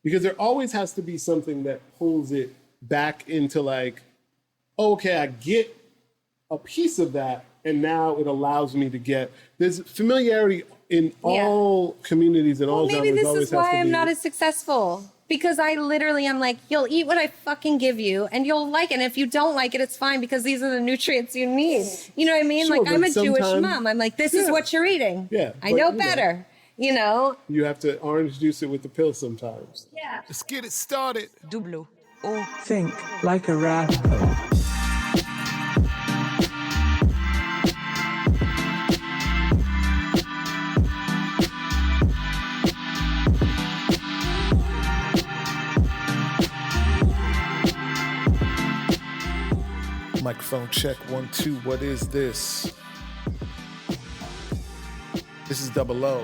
Because there always has to be something that pulls it back into like, oh, okay, I get a piece of that, and now it allows me to get, there's familiarity in all communities and all genres. Maybe this is why I'm not as successful. Because I literally am like, you'll eat what I fucking give you and you'll like it. And if you don't like it, it's fine because these are the nutrients you need. You know what I mean? Sure, like, I'm a Jewish mom. I'm like, this is what you're eating. Yeah. I know better, you know? You have to orange juice it with the pill sometimes. Yeah. Let's get it started. Double O. Think like a rapper. Microphone check 1 2. What is this? This is Double O.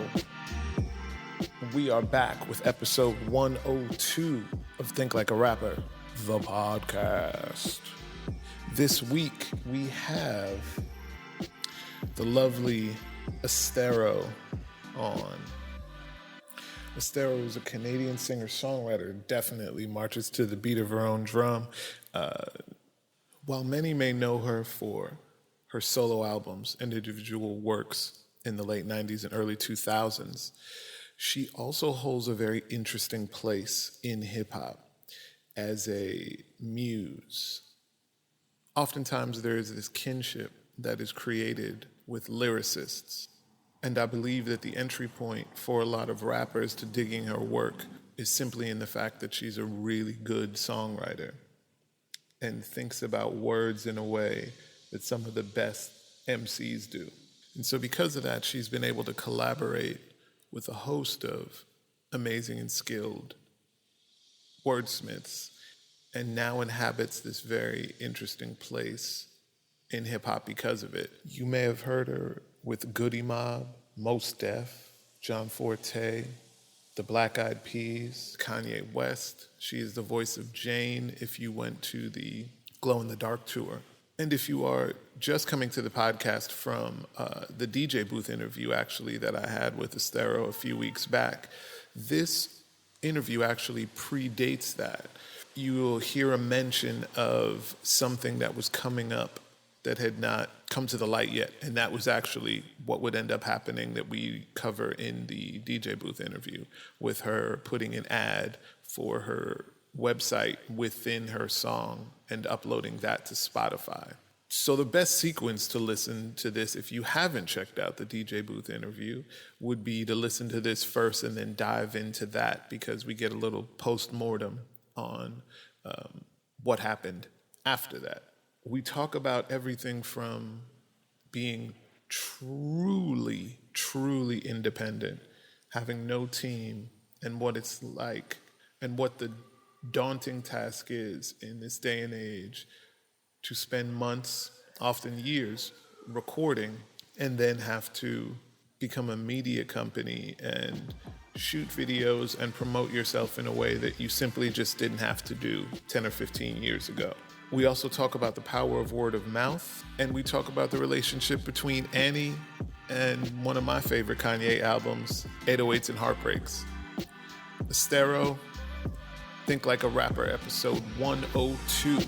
We are back with episode 102 of Think Like a Rapper, the podcast. This week we have the lovely Esthero on. Esthero is a Canadian singer-songwriter, definitely marches to the beat of her own drum. While many may know her for her solo albums and individual works in the late 90s and early 2000s, she also holds a very interesting place in hip-hop as a muse. Oftentimes there is this kinship that is created with lyricists, and I believe that the entry point for a lot of rappers to digging her work is simply in the fact that she's a really good songwriter and thinks about words in a way that some of the best MCs do. And so because of that, she's been able to collaborate with a host of amazing and skilled wordsmiths, and now inhabits this very interesting place in hip-hop because of it. You may have heard her with Goody Mob, Mos Def, John Forte, the Black Eyed Peas, Kanye West. She is the voice of Jane if you went to the Glow in the Dark tour. And if you are just coming to the podcast from the DJ booth interview, actually, that I had with Esthero a few weeks back, this interview actually predates that. You will hear a mention of something that was coming up that had not come to the light yet. And that was actually what would end up happening that we cover in the DJ booth interview, with her putting an ad for her website within her song and uploading that to Spotify. So the best sequence to listen to this, if you haven't checked out the DJ booth interview, would be to listen to this first and then dive into that, because we get a little post-mortem on what happened after that. We talk about everything from being truly, truly independent, having no team, and what it's like, and what the daunting task is in this day and age to spend months, often years, recording, and then have to become a media company and shoot videos and promote yourself in a way that you simply just didn't have to do 10 or 15 years ago. We also talk about the power of word of mouth, and we talk about the relationship between Annie and one of my favorite Kanye albums, 808s and Heartbreaks. Esthero, Think Like a Rapper, episode 102.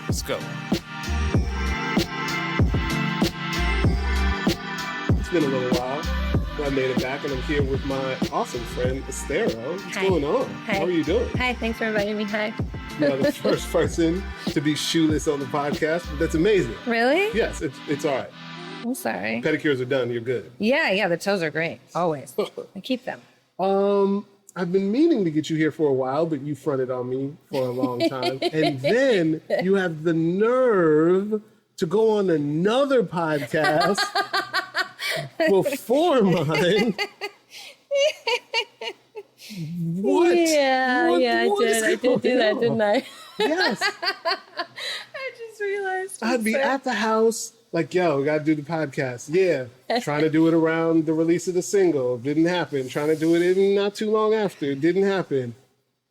Let's go. It's been a little while. I made it back, and I'm here with my awesome friend, Esthero. What's going on? Hi. How are you doing? Hi, thanks for inviting me. Hi. You are the first person to be shoeless on the podcast, but that's amazing. Really? Yes, it's all right. I'm sorry. Pedicures are done. You're good. Yeah, the toes are great. Always. I keep them. I've been meaning to get you here for a while, but you fronted on me for a long time. And then you have the nerve to go on another podcast before mine. What? Yeah, What I did do that, didn't I? Yes. I just realized. I'd be at the house like, yo, we got to do the podcast. Yeah. Trying to do it around the release of the single. Didn't happen. Trying to do it not too long after. It didn't happen.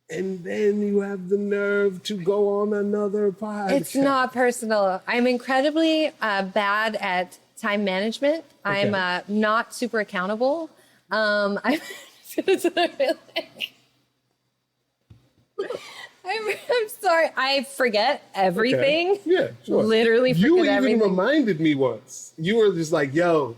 And then you have the nerve to go on another podcast. It's not personal. I'm incredibly bad at time management. Okay. I'm not super accountable. sorry. I forget everything. Okay. Yeah, sure. Literally forget You even everything. reminded me once. You were just like, yo,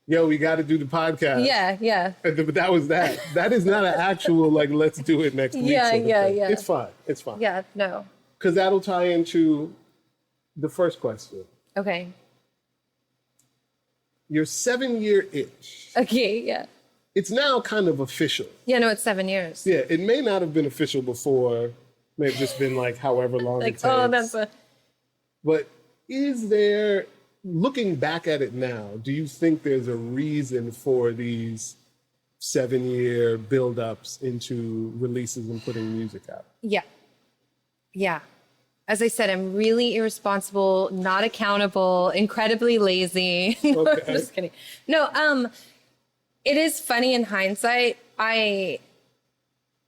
we got to do the podcast. Yeah. But that was that. That is not an actual, like, let's do it next week. Yeah, sort of yeah, thing. yeah. It's fine. It's fine. Yeah, no. Because that'll tie into the first question. Okay. Your 7-year itch. Okay, yeah. It's now kind of official. Yeah, no, it's 7 years. Yeah, it may not have been official before. May have just been like however long it Like, takes. oh, that's a... But is there, looking back at it now, do you think there's a reason for these 7-year build-ups into releases and putting music out? Yeah. Yeah. As I said, I'm really irresponsible, not accountable, incredibly lazy. No, Okay. I'm just kidding. No, it is funny in hindsight.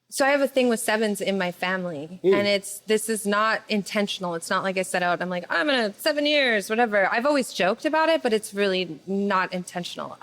So I have a thing with sevens in my family, and this is not intentional. It's not like I set out, I'm like, I'm gonna 7 years, whatever. I've always joked about it, but it's really not intentional.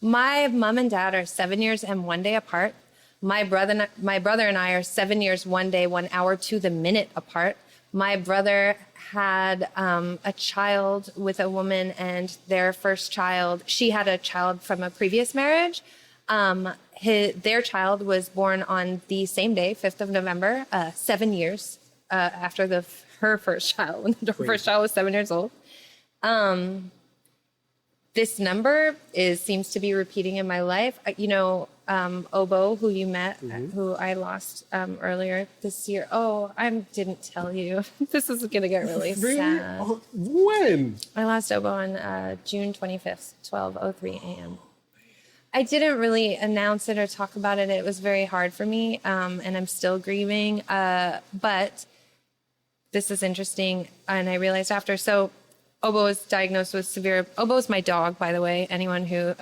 My mom and dad are 7 years and 1 day apart. My brother and I are 7 years, 1 day, 1 hour to the minute apart. My brother had a child with a woman, and their first child, she had a child from a previous marriage. Their child was born on the same day, 5th of November, 7 years after her first child, when her first child was 7 years old. This number seems to be repeating in my life. Obo, who you met, who I lost earlier this year. Oh, I didn't tell you. This is going to get really sad. Oh, when? I lost Obo on June 25th, 12:03 a.m. I didn't really announce it or talk about it. It was very hard for me, and I'm still grieving. But this is interesting, and I realized after. So Obo was diagnosed with severe... Obo is my dog, by the way. Anyone who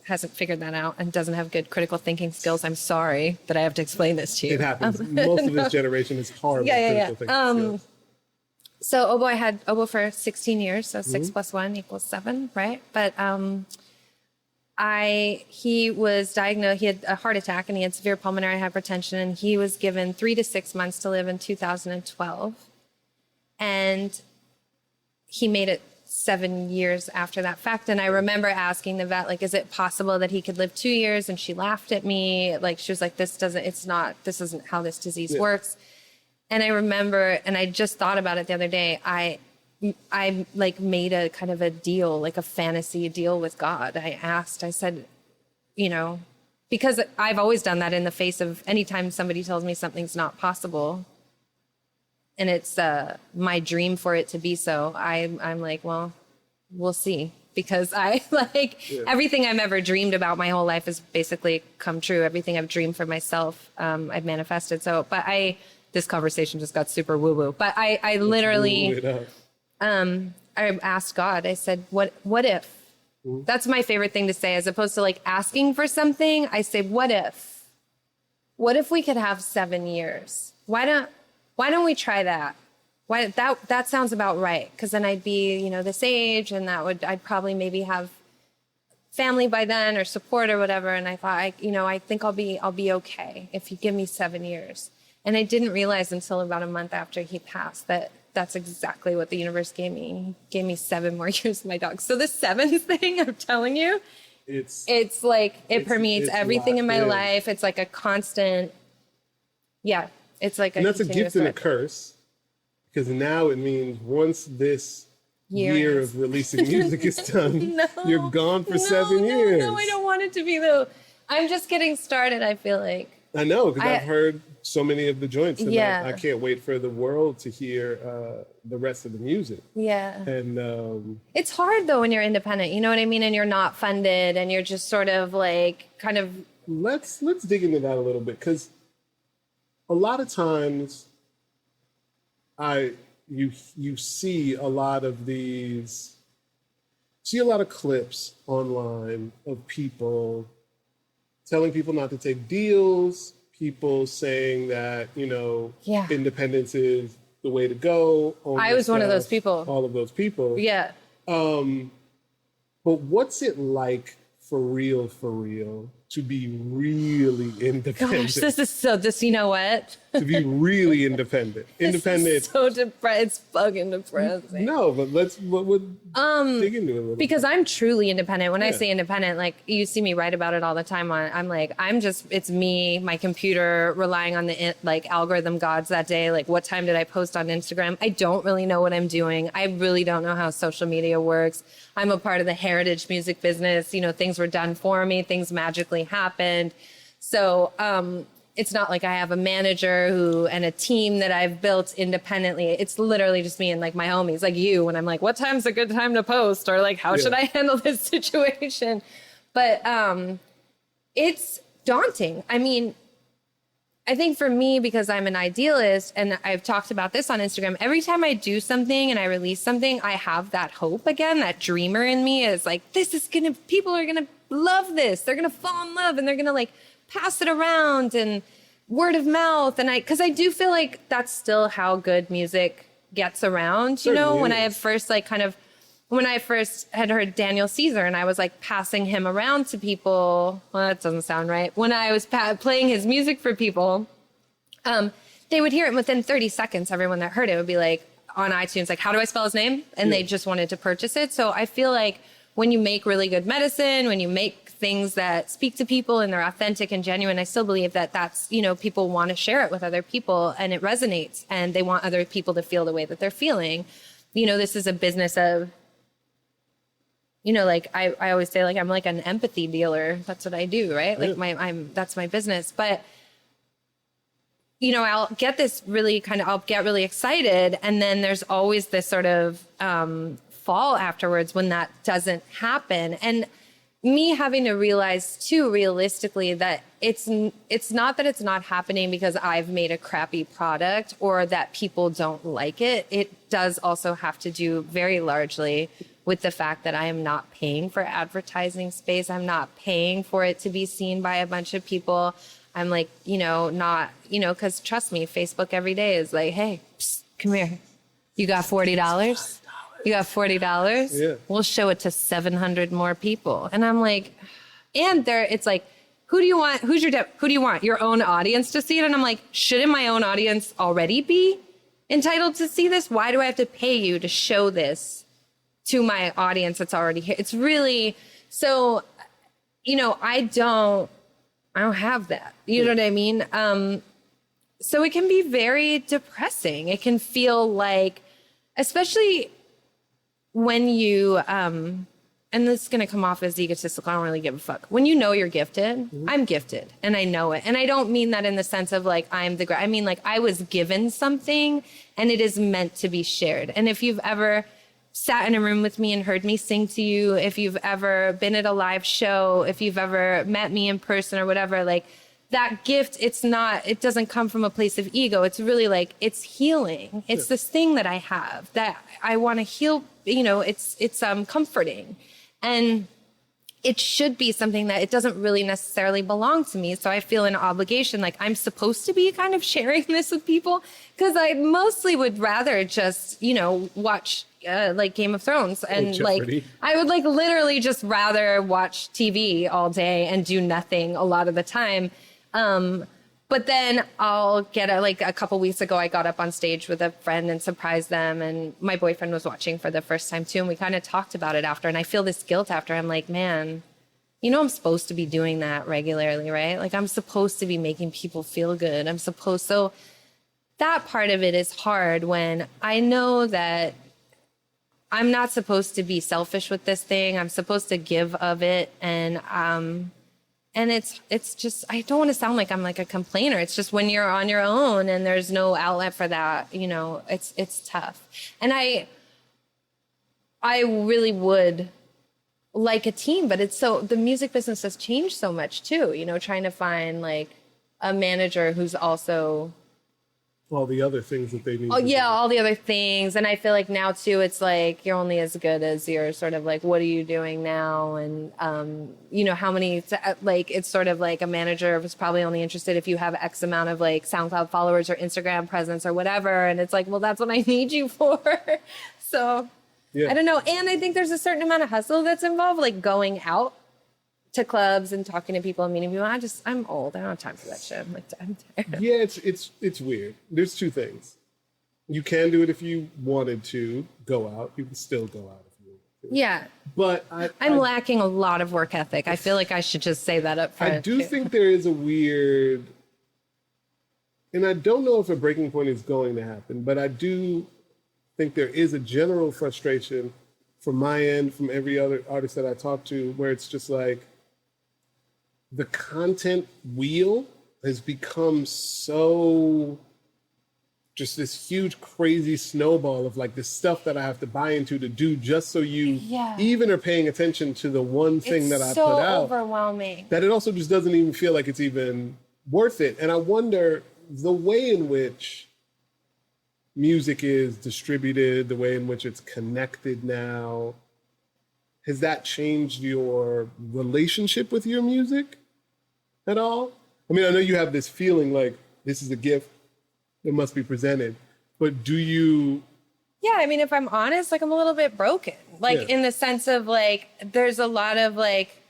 hasn't figured that out and doesn't have good critical thinking skills, I'm sorry that I have to explain this to you. It happens. Most of this generation is horrible. Yeah. Skills. So I had Obo for 16 years, so 6 + 1 = 7, right? But he was diagnosed, he had a heart attack and he had severe pulmonary hypertension, and he was given 3 to 6 months to live in 2012. And he made it 7 years after that fact. And I remember asking the vet, like, is it possible that he could live 2 years? And she laughed at me. Like, she was like, this isn't how this disease works. And I remember, and I just thought about it the other day, I like made a kind of a deal, like a fantasy deal with God. I said, because I've always done that in the face of anytime somebody tells me something's not possible, and it's my dream for it to be so, I'm like, well, we'll see. Because everything I've ever dreamed about my whole life has basically come true. Everything I've dreamed for myself, I've manifested. So, but this conversation just got super woo-woo. But I literally, I asked God, I said, what if? That's my favorite thing to say, as opposed to like asking for something. I say, what if? What if we could have 7 years? Why don't we try that? That sounds about right. Because then I'd be, this age, and I'd probably maybe have family by then or support or whatever. And I thought, I think I'll be okay if you give me 7 years. And I didn't realize until about a month after he passed that that's exactly what the universe gave me. He gave me 7 more years with my dog. So the 7th thing, I'm telling you, it's like, it permeates everything in my life. It's like a constant, it's like and that's a gift and a curse, because now it means once this year of releasing music is done, you're gone for 7 years. No, I don't want it to be though. I'm just getting started, I feel like. I know, because I've heard so many of the joints, and Yeah. I can't wait for the world to hear the rest of the music. Yeah. And It's hard though when you're independent, you know what I mean? And you're not funded, and you're just sort of like kind of... let's dig into that a little bit, because a lot of times you see a lot of clips online of people telling people not to take deals, people saying that, independence is the way to go. I was one of those people. All of those people. Yeah. But what's it like for real, to be really independent. Gosh, this is so, just, you know what? To be really independent. Independent. It's so it's fucking depressing. No, but we'll dig into it a little Because bit. I'm truly independent. When I Yeah. say independent, like you see me write about it all the time. It's me, my computer, relying on the like algorithm gods that day. Like, what time did I post on Instagram? I don't really know what I'm doing. I really don't know how social media works. I'm a part of the heritage music business. You know, things were done for me. Things magically happened. So, it's not like I have a manager and a team that I've built independently. It's literally just me and like my homies, like you, when I'm like, what time's a good time to post? Or like, how should I handle this situation? But it's daunting. I mean, I think for me, because I'm an idealist and I've talked about this on Instagram, every time I do something and I release something, I have that hope again. That dreamer in me is like, people are going to love this. They're going to fall in love and they're going to like pass it around and word of mouth. And because I do feel like that's still how good music gets around, you know, when I had first when I first had heard Daniel Caesar and I was like passing him around to people. Well, that doesn't sound right. When I was playing his music for people, they would hear it within 30 seconds. Everyone that heard it would be like on iTunes, like, how do I spell his name? And they just wanted to purchase it. So I feel like when you make really good medicine, when you make things that speak to people and they're authentic and genuine, I still believe that that's, you know, people want to share it with other people and it resonates and they want other people to feel the way that they're feeling. You know, this is a business of, you know, like I always say, like, I'm like an empathy dealer. That's what I do, right? Like that's my business. But, you know, I'll get really excited. And then there's always this sort of fall afterwards when that doesn't happen. And me having to realize too, realistically, that it's not that it's not happening because I've made a crappy product or that people don't like it. It does also have to do very largely with the fact that I am not paying for advertising space. I'm not paying for it to be seen by a bunch of people. I'm like, you know, not, you know, because trust me, Facebook every day is like, hey, psst, come here. You got $40? You got $40? Yeah. We'll show it to 700 more people. And I'm like, and it's like, who do you want? Who do you want? Your own audience to see it? And I'm like, shouldn't my own audience already be entitled to see this? Why do I have to pay you to show this to my audience that's already here? It's really, so, you know, I don't have that. You know what I mean? So it can be very depressing. It can feel like, especially when you, and this is going to come off as egotistical, I don't really give a fuck. When you know you're gifted, I'm gifted and I know it. And I don't mean that in the sense of like, I mean like I was given something and it is meant to be shared. And if you've ever sat in a room with me and heard me sing to you, if you've ever been at a live show, if you've ever met me in person or whatever, like that gift, it doesn't come from a place of ego. It's really like, it's healing. It's this thing that I have that I want to heal. You know, it's comforting, and it should be something that it doesn't really necessarily belong to me. So I feel an obligation, like I'm supposed to be kind of sharing this with people, because I mostly would rather just, you know, watch like Game of Thrones and like I would like literally just rather watch TV all day and do nothing a lot of the time. But then I'll get like a couple weeks ago, I got up on stage with a friend and surprised them. And my boyfriend was watching for the first time too. And we kind of talked about it after. And I feel this guilt after. I'm like, man, you know, I'm supposed to be doing that regularly, right? Like I'm supposed to be making people feel good. So that part of it is hard when I know that I'm not supposed to be selfish with this thing. I'm supposed to give of it. And it's just, I don't want to sound like I'm like a complainer. It's just when you're on your own and there's no outlet for that, you know, it's tough. And I really would like a team, but the music business has changed so much too, you know, trying to find like a manager who's also all the other things that they need. Oh yeah, all the other things. And I feel like now too, it's like you're only as good as your sort of like, what are you doing now? And you know, how many, like it's sort of like a manager was probably only interested if you have X amount of like SoundCloud followers or Instagram presence or whatever. And it's like, well, that's what I need you for. So yeah. I don't know. And I think there's a certain amount of hustle that's involved, like going out to clubs and talking to people and meeting people. I'm old. I don't have time for that shit. I'm tired. Yeah, it's weird. There's two things. You can do it if you wanted to go out. You can still go out if you want to. Yeah. But I'm lacking a lot of work ethic. I feel like I should just say that up front. I do think there is a weird, and I don't know if a breaking point is going to happen, but I do think there is a general frustration from my end, from every other artist that I talk to, where it's just like the content wheel has become so just this huge crazy snowball of like this stuff that I have to buy into to do just so you even are paying attention to the one thing that I put out. It's so overwhelming. That it also just doesn't even feel like it's even worth it. And I wonder the way in which music is distributed, the way in which it's connected now, has that changed your relationship with your music at all? I mean, I know you have this feeling like this is a gift that must be presented, but do you? Yeah, I mean, if I'm honest, like I'm a little bit broken, like in the sense of like, there's a lot of like,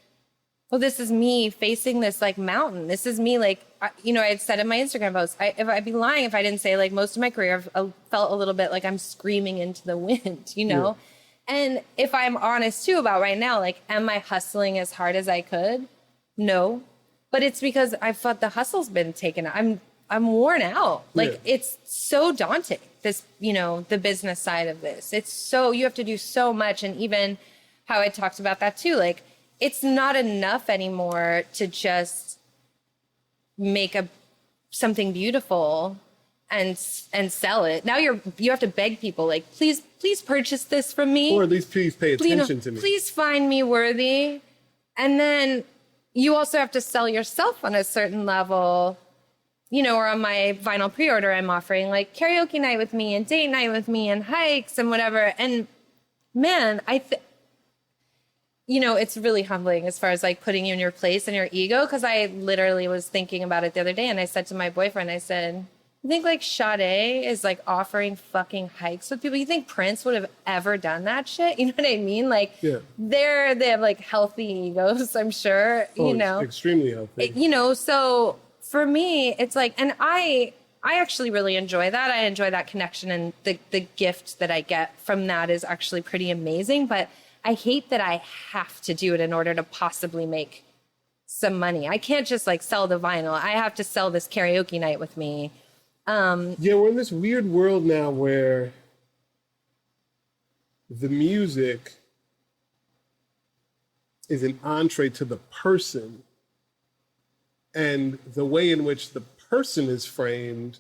well, this is me facing this like mountain. This is me like, I had said in my Instagram post, I'd be lying if I didn't say like most of my career I've felt a little bit like I'm screaming into the wind, Yeah. And if I'm honest too about right now, like, am I hustling as hard as I could? No, but it's because I thought the hustle's been taken. I'm worn out. Like it's so daunting, this, the business side of this. It's so, you have to do so much. And even how I talked about that too, like it's not enough anymore to just make something beautiful and sell it. Now you have to beg people like, please purchase this from me. Or at least please pay attention to me. Please find me worthy. And then you also have to sell yourself on a certain level. Or on my vinyl pre-order, I'm offering like karaoke night with me and date night with me and hikes and whatever. And man, it's really humbling as far as like putting you in your place and your ego. Cause I literally was thinking about it the other day and I said to my boyfriend, I said, I think like Sade is like offering fucking hikes with people. You think Prince would have ever done that shit? You know what I mean? Like they have like healthy egos, I'm sure, extremely healthy. So for me, it's like, and I actually really enjoy that. I enjoy that connection, and the gift that I get from that is actually pretty amazing. But I hate that I have to do it in order to possibly make some money. I can't just like sell the vinyl. I have to sell this karaoke night with me. We're in this weird world now where the music is an entree to the person. And the way in which the person is framed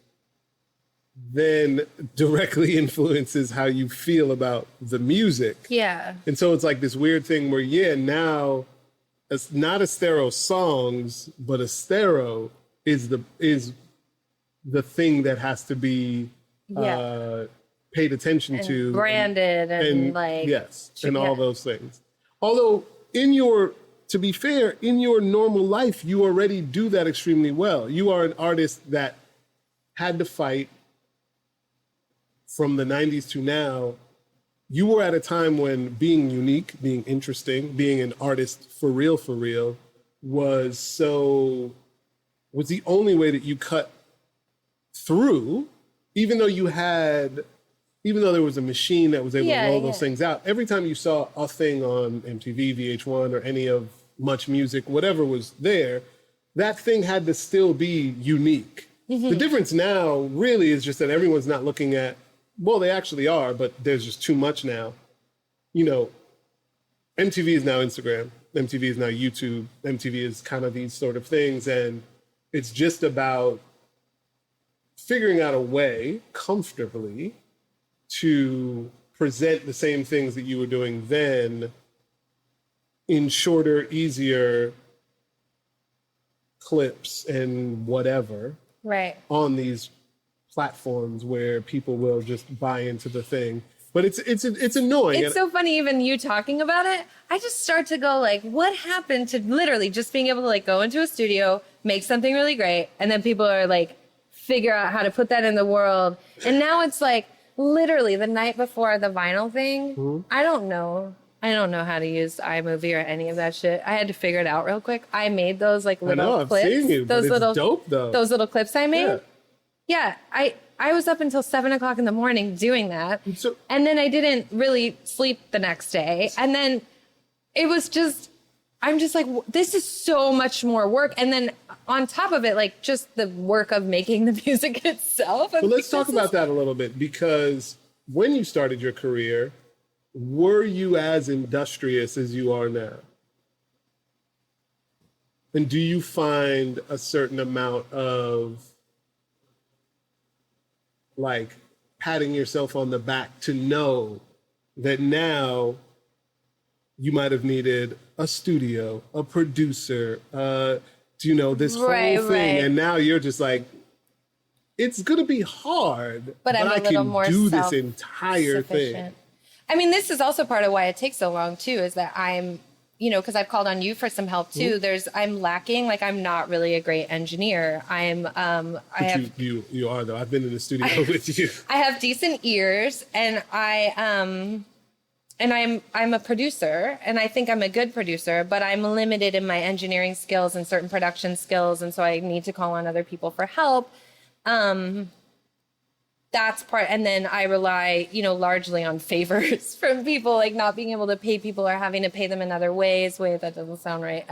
then directly influences how you feel about the music. Yeah. And so it's like this weird thing where, now it's not Esthero songs, but Esthero is the thing that has to be paid attention and to. Branded and like. Yes, and all those things. Although to be fair, in your normal life, you already do that extremely well. You are an artist that had to fight from the 90s to now. You were at a time when being unique, being interesting, being an artist for real, was the only way that you cut through, even though there was a machine that was able to roll those things out. Every time you saw a thing on MTV, VH1, or any of Much Music, whatever was there, that thing had to still be unique. Mm-hmm. The difference now really is just that everyone's not looking at, well, they actually are, but there's just too much now. MTV is now Instagram. MTV is now YouTube. MTV is kind of these sort of things. And it's just about figuring out a way comfortably to present the same things that you were doing then in shorter, easier clips and whatever. Right. On these platforms where people will just buy into the thing. But it's annoying. It's so funny, even you talking about it, I just start to go like, what happened to literally just being able to like go into a studio, make something really great, and then people are like, figure out how to put that in the world. And now it's like literally the night before the vinyl thing, I don't know I don't know how to use iMovie or any of that shit. I had to figure it out real quick. I made those like I little know, I've clips. seen you, but Those it's little dope though. Those little clips I made. Yeah. Yeah, I was up until 7 o'clock in the morning doing that. So- and then I didn't really sleep the next day. And then it was just, I'm just like, this is so much more work. And then on top of it, like just the work of making the music itself. But let's talk about that a little bit, because when you started your career, were you as industrious as you are now? And do you find a certain amount of like patting yourself on the back to know that now you might have needed a studio, a producer, this whole thing, Right. and now you're just like, it's gonna be hard, But I'm a I little can more do this entire thing. self-sufficient. I mean, this is also part of why it takes so long too, is that I'm, because I've called on you for some help too. I'm lacking, like I'm not really a great engineer. You are though. I've been in the studio with you. I have decent ears, and I'm a producer, and I think I'm a good producer, but I'm limited in my engineering skills and certain production skills, and so I need to call on other people for help. That's part, and then I rely, largely on favors from people, like not being able to pay people or having to pay them in other ways. Wait, that doesn't sound right.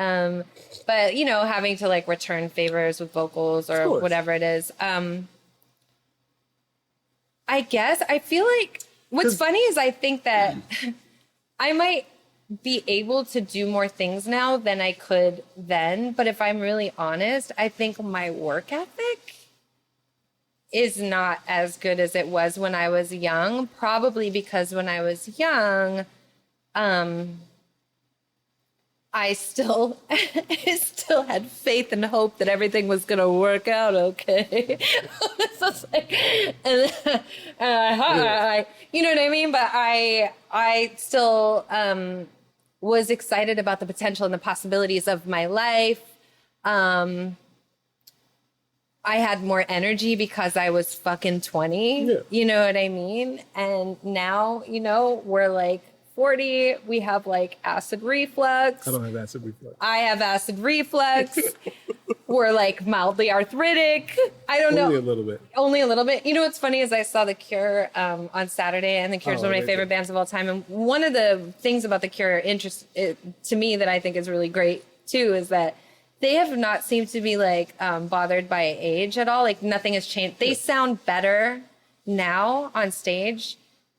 But having to like return favors with vocals or whatever it is. I guess I feel like what's funny is I think that I might be able to do more things now than I could then. But if I'm really honest, I think my work ethic is not as good as it was when I was young, probably because when I was young, I still had faith and hope that everything was going to work out okay. So it's like, you know what I mean? But I still was excited about the potential and the possibilities of my life. I had more energy because I was fucking 20. Yeah. You know what I mean? And now, we're like 40. We have like acid reflux. I don't have acid reflux. I have acid reflux. We're like mildly arthritic. I don't know. Only a little bit. Only a little bit. You know what's funny is I saw The Cure on Saturday, and The Cure is one of my amazing. favorite bands of all time. And one of the things about The Cure to me that I think is really great too is that they have not seemed to be like bothered by age at all. Like nothing has changed. They sound better now on stage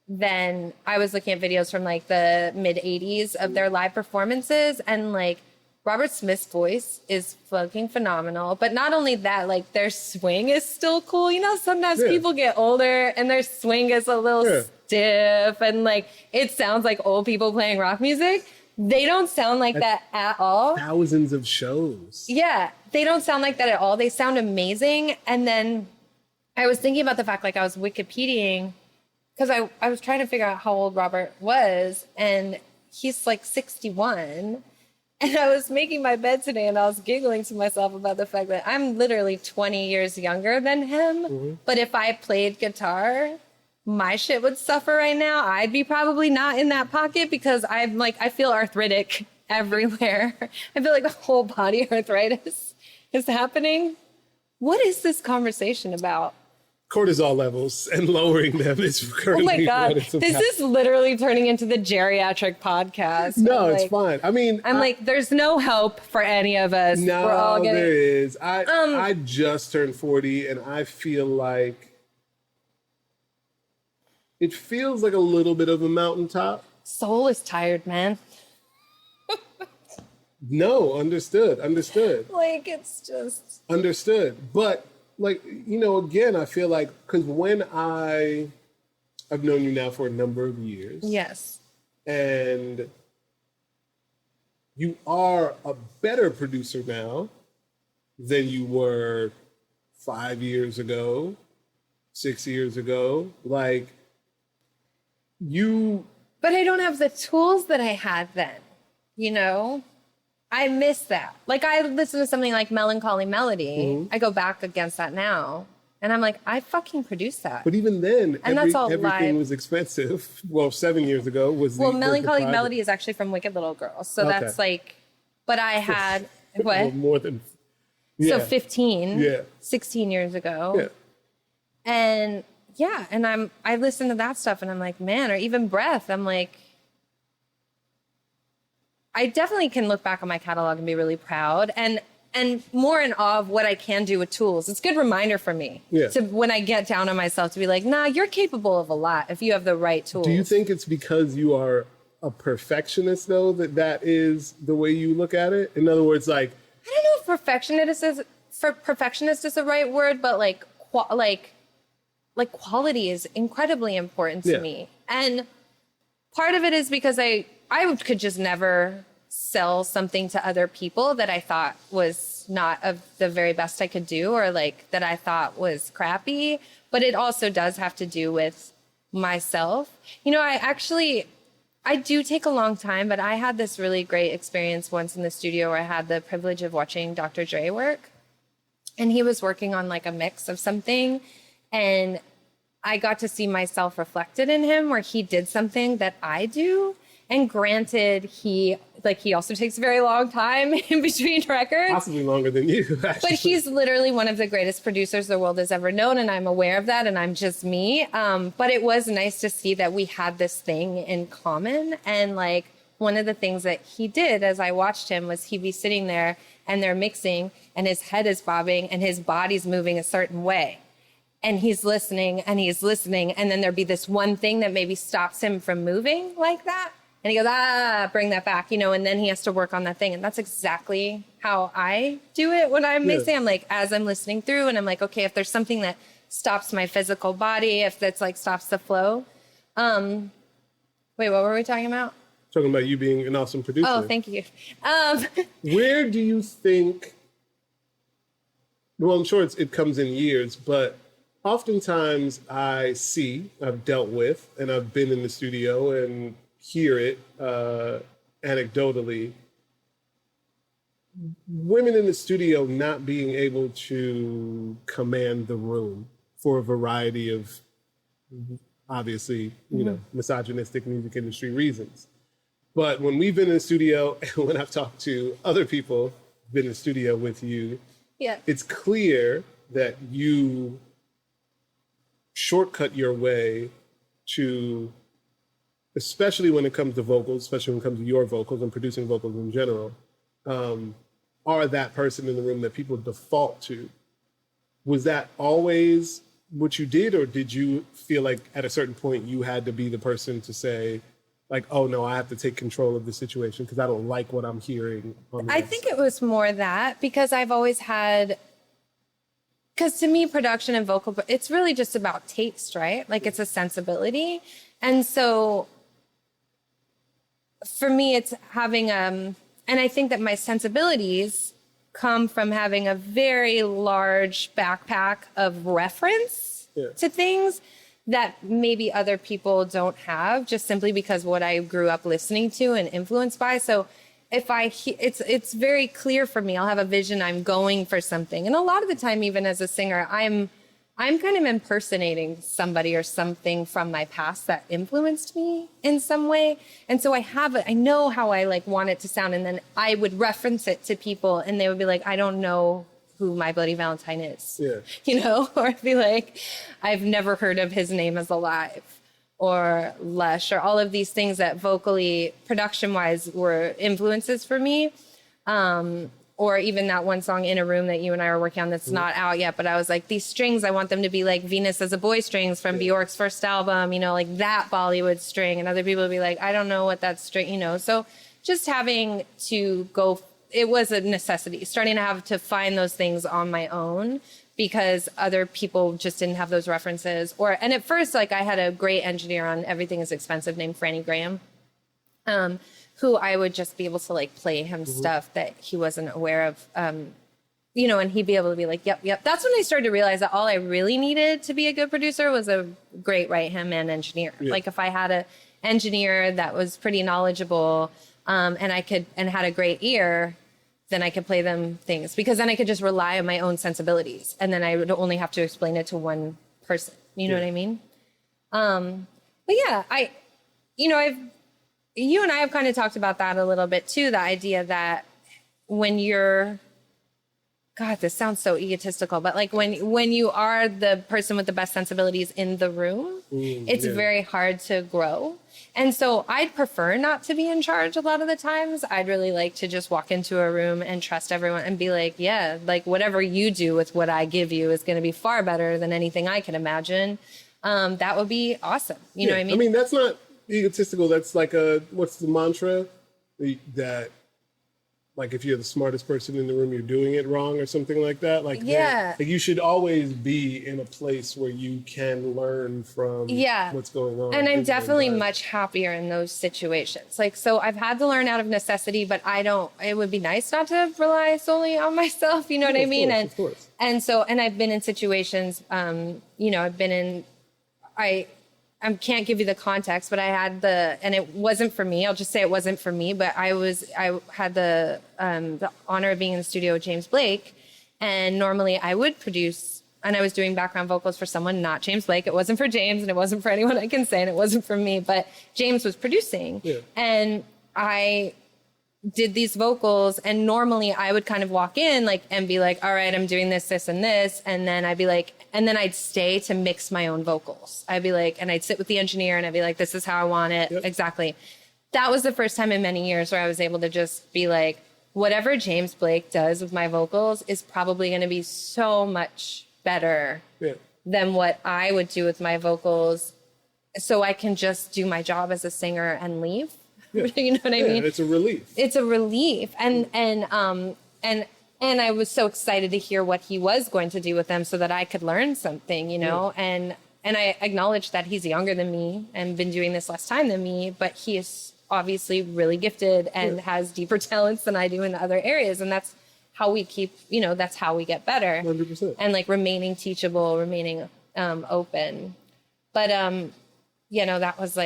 than I was looking at videos from like the mid 80s of their live performances. And like Robert Smith's voice is fucking phenomenal. But not only that, like their swing is still cool. Sometimes people get older and their swing is a little stiff and like it sounds like old people playing rock music. They don't sound like that at all. Thousands of shows. Yeah, they don't sound like that at all. They sound amazing. And then I was thinking about the fact, like I was Wikipediaing, because I was trying to figure out how old Robert was, and he's like 61. And I was making my bed today, and I was giggling to myself about the fact that I'm literally 20 years younger than him. Mm-hmm. But if I played guitar, my shit would suffer right now. I'd be probably not in that pocket because I'm like, I feel arthritic everywhere. I feel like a whole body arthritis is happening. What is this conversation about? Cortisol levels and lowering them is currently Oh my God. what it's about. This is literally turning into the geriatric podcast. No, it's like, fine. I mean, I'm like, there's no hope for any of us. No, We're all getting... there is. I just turned 40 and I feel like it feels like a little bit of a mountaintop. Soul is tired, man. No, understood. Like, it's just... Understood. But, like, again, I feel like, because when I've known you now for a number of years. Yes. And you are a better producer now than you were 5 years ago, 6 years ago. Like, But I don't have the tools that I had then, I miss that. Like I listen to something like Melancholy Melody. Mm-hmm. I go back against that now. And I'm like, I fucking produced that. But even then, And that's all everything live. was expensive. Well, 7 years ago was Well, the Melancholy project. Melody is actually from Wicked Little Girl. So Okay. that's like, but I had, what? Well, more than So 15, Yeah. 16 years ago. Yeah. And yeah, and I listen to that stuff and I'm like, man, or even Breath, I'm like, I definitely can look back on my catalog and be really proud and more in awe of what I can do with tools. It's a good reminder for me to when I get down on myself to be like, nah, you're capable of a lot if you have the right tools. Do you think it's because you are a perfectionist though that is the way you look at it? In other words, like, I don't know if perfectionist is the right word, but like quality is incredibly important to me. And part of it is because I could just never sell something to other people that I thought was not of the very best I could do, or like that I thought was crappy. But it also does have to do with myself. You know, I do take a long time, but I had this really great experience once in the studio where I had the privilege of watching Dr. Dre work. And he was working on like a mix of something. And I got to see myself reflected in him where he did something that I do. And granted, he also takes a very long time in between records. possibly longer than you, actually. But he's literally one of the greatest producers the world has ever known, and I'm aware of that, and I'm just me. But it was nice to see that we had this thing in common. And like one of the things that he did as I watched him was he'd be sitting there and they're mixing and his head is bobbing and his body's moving a certain way. And he's listening and then there'd be this one thing that maybe stops him from moving like that. And he goes, bring that back, you know, and then he has to work on that thing. And that's exactly how I do it when I'm mixing. I'm like, as I'm listening through and I'm like, okay, if there's something that stops my physical body, if that's like stops the flow. Wait, what were we talking about? Talking about you being an awesome producer. Oh, thank you. Where do you think, well, I'm sure it comes in years, but oftentimes I've dealt with, and I've been in the studio and hear it anecdotally, women in the studio not being able to command the room for a variety of, obviously, you know, misogynistic music industry reasons. But when we've been in the studio, and when I've talked to other people who've been in the studio with you, it's clear that you shortcut your way to, especially when it comes to vocals, especially when it comes to your vocals and producing vocals in general, are that person in the room that people default to. Was that always what you did, or did you feel like at a certain point you had to be the person to say, like, oh no, I have to take control of the situation because I don't like what I'm hearing on this? I think it was more that because I've always had, because to me, production and vocal, it's really just about taste, right? Like it's a sensibility. And so for me, it's having, and I think that my sensibilities come from having a very large backpack of reference to things that maybe other people don't have, just simply because what I grew up listening to and influenced by. So if it's very clear for me, I'll have a vision, I'm going for something. And a lot of the time, even as a singer, I'm kind of impersonating somebody or something from my past that influenced me in some way. And so I know how I like want it to sound. And then I would reference it to people and they would be like, I don't know who My Bloody Valentine is, you know, or I'd be like, I've never heard of his name as Alive or Lush or all of these things that vocally, production wise were influences for me. Or even that one song In a Room that you and I are working on that's not out yet. But I was like, these strings, I want them to be like Venus as a Boy strings from Bjork's first album, you know, like that Bollywood string. And other people would be like, I don't know what that string, you know. So just having to go, it was a necessity, starting to have to find those things on my own because other people just didn't have those references. And at first, like I had a great engineer on Everything is Expensive named Franny Graham. Who I would just be able to like play him stuff that he wasn't aware of, you know, and he'd be able to be like, yep. That's when I started to realize that all I really needed to be a good producer was a great right-hand man engineer. Like if I had an engineer that was pretty knowledgeable and had a great ear, then I could play them things, because then I could just rely on my own sensibilities, and then I would only have to explain it to one person. You know what I mean? But yeah, you and I have kind of talked about that a little bit too. The idea that when you're, God, this sounds so egotistical, but like when you are the person with the best sensibilities in the room, it's very hard to grow. And so I'd prefer not to be in charge a lot of the times. I'd really like to just walk into a room and trust everyone and be like, yeah, like whatever you do with what I give you is going to be far better than anything I can imagine. That would be awesome. You know what I mean? I mean, that's not egotistical. That's like what's the mantra? That, like, if you're the smartest person in the room, you're doing it wrong or something like that. Like, like you should always be in a place where you can learn from what's going on. And I'm definitely much happier in those situations. Like, so I've had to learn out of necessity, but it would be nice not to rely solely on myself. You know what I mean? Of course. And so, and I've been in situations, I can't give you the context, but I had and it wasn't for me. I'll just say it wasn't for me, but I had the honor of being in the studio with James Blake. And normally I would produce, and I was doing background vocals for someone, not James Blake. It wasn't for James, and it wasn't for anyone I can say, and it wasn't for me, but James was producing. Yeah. And I did these vocals, and normally I would kind of walk in and be like, all right, I'm doing this, this, and this. And then I'd be like, and then I'd stay to mix my own vocals. I'd be like, and I'd sit with the engineer and I'd be like, this is how I want it. Yep. Exactly. That was the first time in many years where I was able to just be like, whatever James Blake does with my vocals is probably going to be so much better than what I would do with my vocals. So I can just do my job as a singer and leave. Yeah. You know what I mean? It's a relief. It's a relief. And I was so excited to hear what he was going to do with them so that I could learn something, you know? Yeah. And I acknowledge that he's younger than me and been doing this less time than me, but he is obviously really gifted and has deeper talents than I do in other areas. And that's how we keep, that's how we get better. 100%. And remaining teachable, remaining open. But, that was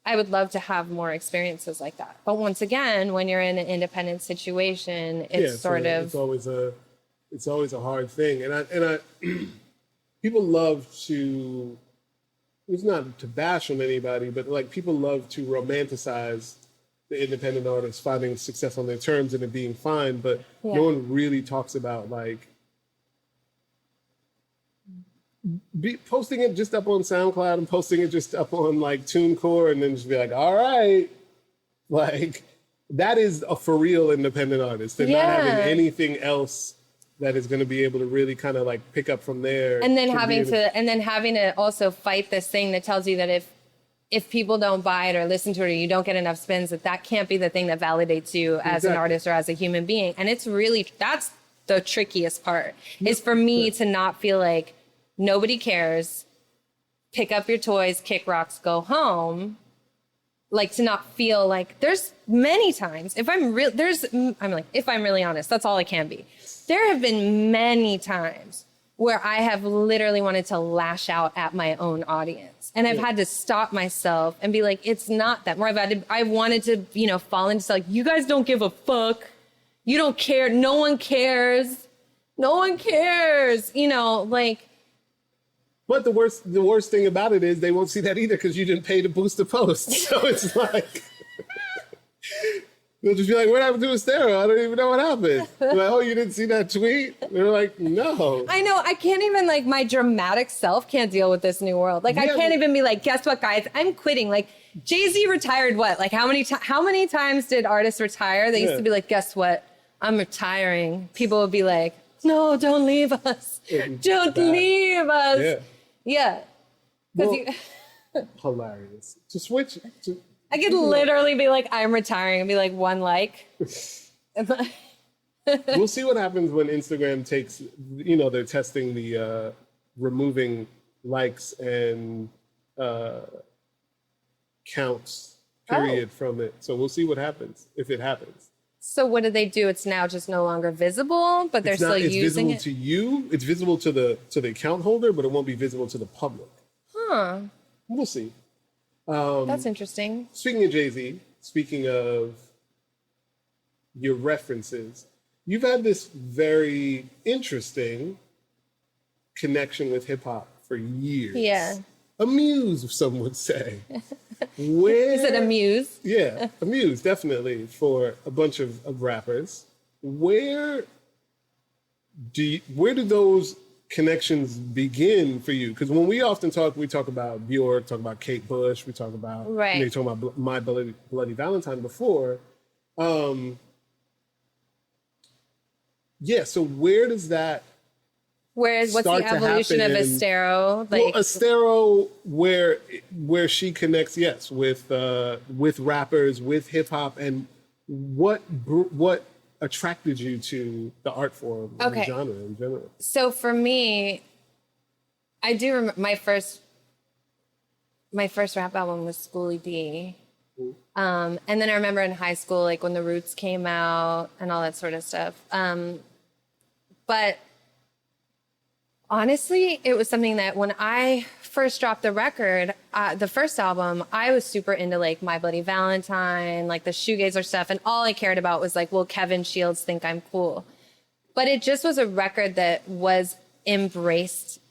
I would love to have more experiences like that. But once again, when you're in an independent situation, it's it's always a hard thing. And I people love to, it's not to bash on anybody, but people love to romanticize the independent artist finding success on their terms and it being fine. But no one really talks about posting it just up on SoundCloud and posting it just up on TuneCore and then just be like, all right, that is a for real independent artist. They're not having anything else that is going to be able to really kind of pick up from there. And then having to also fight this thing that tells you that if people don't buy it or listen to it or you don't get enough spins, that can't be the thing that validates you as an artist or as a human being. And that's the trickiest part is for me to not feel like nobody cares, pick up your toys, kick rocks, go home. To not feel there's many times if I'm really honest, that's all I can be. There have been many times where I have literally wanted to lash out at my own audience. And I've had to stop myself and be like, it's not that. More I wanted to, fall into you guys don't give a fuck. You don't care. No one cares. No one cares. But the worst thing about it is they won't see that either because you didn't pay to boost the post. So it's they'll just be like, what happened to Esthero? I don't even know what happened. Oh, you didn't see that tweet? They're like, no. I know. I can't even my dramatic self can't deal with this new world. I can't even be like, guess what, guys? I'm quitting. Jay-Z retired what? How many times did artists retire? They used to be like, guess what? I'm retiring. People would be like, no, don't leave us. Don't leave us. Yeah. Well, hilarious. To switch. I could literally be like, I'm retiring and be like, one like. We'll see what happens when Instagram takes, they're testing the removing likes and counts, period, from it. So we'll see what happens, if it happens. So what did they do? It's now just no longer visible, but they're still using it? It's visible to you. It's visible to the account holder, but it won't be visible to the public. Huh. We'll see. That's interesting. Speaking of Jay-Z, speaking of your references, you've had this very interesting connection with hip hop for years. Yeah. A muse, some would say. Where Is it a muse? Yeah, a muse, definitely, for a bunch of rappers. Where do those connections begin for you? Because when we often talk, we talk about Bjork, talk about Kate Bush, we talk about, right. You talk about My Bloody Valentine before. Yeah, so where does that What's the start to evolution of happen? Estero? Well, Esthero, where she connects, yes, with rappers, with hip hop, and what attracted you to the art form and the genre in general? So for me, I do remember my first rap album was Schoolie D. And then I remember in high school, like when the Roots came out and all that sort of stuff. But honestly, it was something that when I first dropped the record, the first album, I was super into like My Bloody Valentine, like the shoegazer stuff. And all I cared about was like, will Kevin Shields think I'm cool? But it just was a record that was embraced.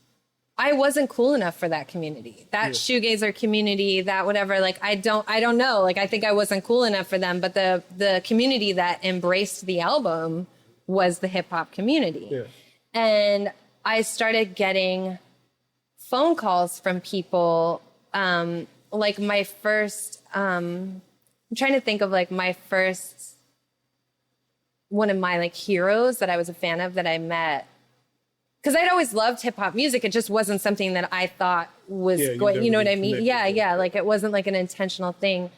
I wasn't cool enough for that community, that shoegazer community, that whatever. Like, I don't know. Like, I think I wasn't cool enough for them. But the community that embraced the album was the hip hop community. Yeah. And I started getting phone calls from people, like my first, I'm trying to think of like my first, one of my like heroes that I was a fan of that I met. Because I'd always loved hip hop music. It just wasn't something that I thought was going, you know what I mean? Yeah. Like it wasn't like an intentional thing.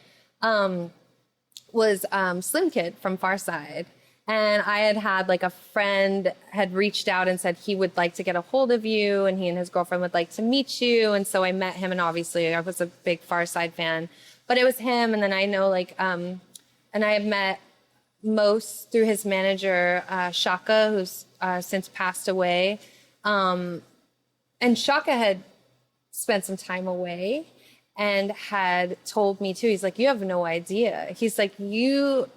Was Slim Kid from Farside. And I had like a friend had reached out and said he would like to get a hold of you and he and his girlfriend would like to meet you. And so I met him, and obviously I was a big Farside fan, but it was him. And then I know like, and I have met Mose through his manager, Shaka, who's since passed away. And Shaka had spent some time away and had told me too, he's like, you have no idea. He's like, your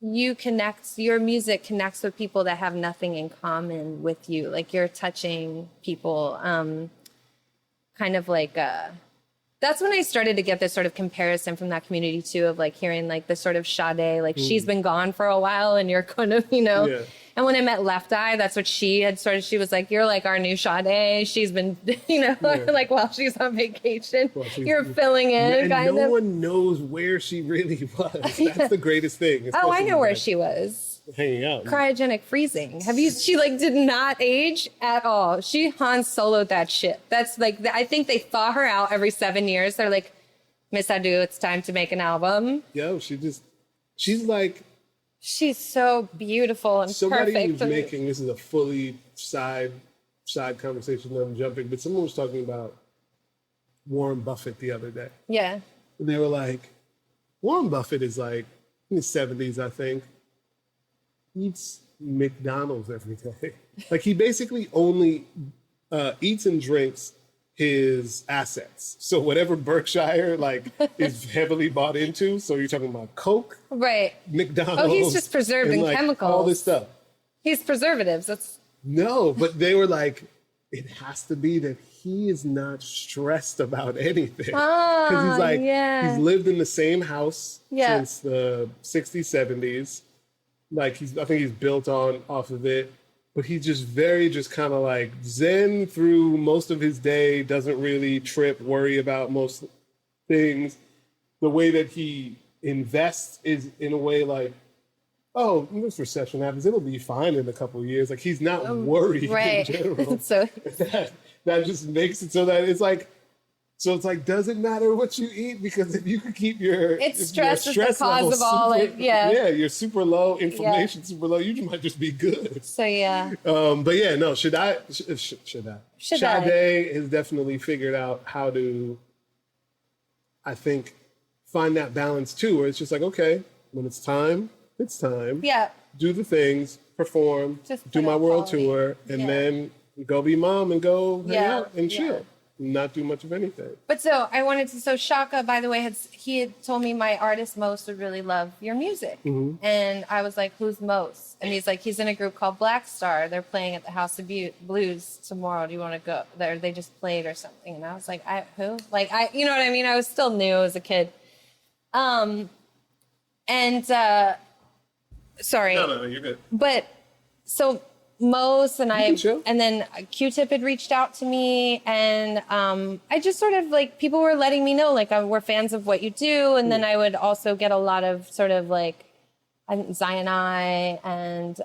music connects with people that have nothing in common with you. Like you're touching people, kind of like, that's when I started to get this sort of comparison from that community too, of like hearing like this sort of Sade, like she's been gone for a while and you're kind of, you know, and when I met Left Eye, that's what she had started. She was like, you're like our new Sade. She's been, you know, like while she's on vacation, you're filling in. And kind no one knows where she really was. That's the greatest thing. Oh, I know where she was. Hanging out. Cryogenic freezing. She like did not age at all. She Han Soloed that shit. That's like, I think they thaw her out every 7 years. They're like, Miss Adu, it's time to make an album. Yo, she's like. She's so beautiful and somebody perfect. was making, this is a fully side conversation that I'm jumping, but someone was talking about Warren Buffett the other day. Yeah. And they were like, Warren Buffett is like in his 70s, I think. Eats McDonald's every day. Like he basically only eats and drinks his assets. So whatever Berkshire like is heavily bought into. So you're talking about Coke, right? McDonald's. Oh, he's just preserved in like chemicals. All this stuff. He's preservatives. No, but they were like, it has to be that he is not stressed about anything. Because he's like, he's lived in the same house since the 60s, 70s. Like I think he's built off of it. But he's just kind of like zen through most of his day, doesn't really worry about most things. The way that he invests is in a way like, oh, this recession happens, it'll be fine in a couple of years. Like he's not worried in general. So that just makes it so that it's like, does it matter what you eat? Because if you could keep your stress is the cause of all it. Yeah, you're super low, inflammation super low. You might just be good. So yeah. But yeah, no. Sade has definitely figured out how to, I think, find that balance too, where it's just like, okay, when it's time, it's time. Yeah. Do the things, perform, do my world tour, and then go be mom and go hang out and chill. not do much of anything. But so I wanted to. So Shaka, by the way, he had told me my artist Mose would really love your music, and I was like, "Who's Mose?" And he's like, "He's in a group called Black Star. They're playing at the House of Blues tomorrow. Do you want to go there? They just played or something." And I was like, "Who?" Like you know what I mean? I was still new as a kid. Sorry. No, you're good. But so Mose and chill. and then Q-Tip had reached out to me, and I just sort of like, people were letting me know, like, we're fans of what you do. And then I would also get a lot of sort of like Zion I and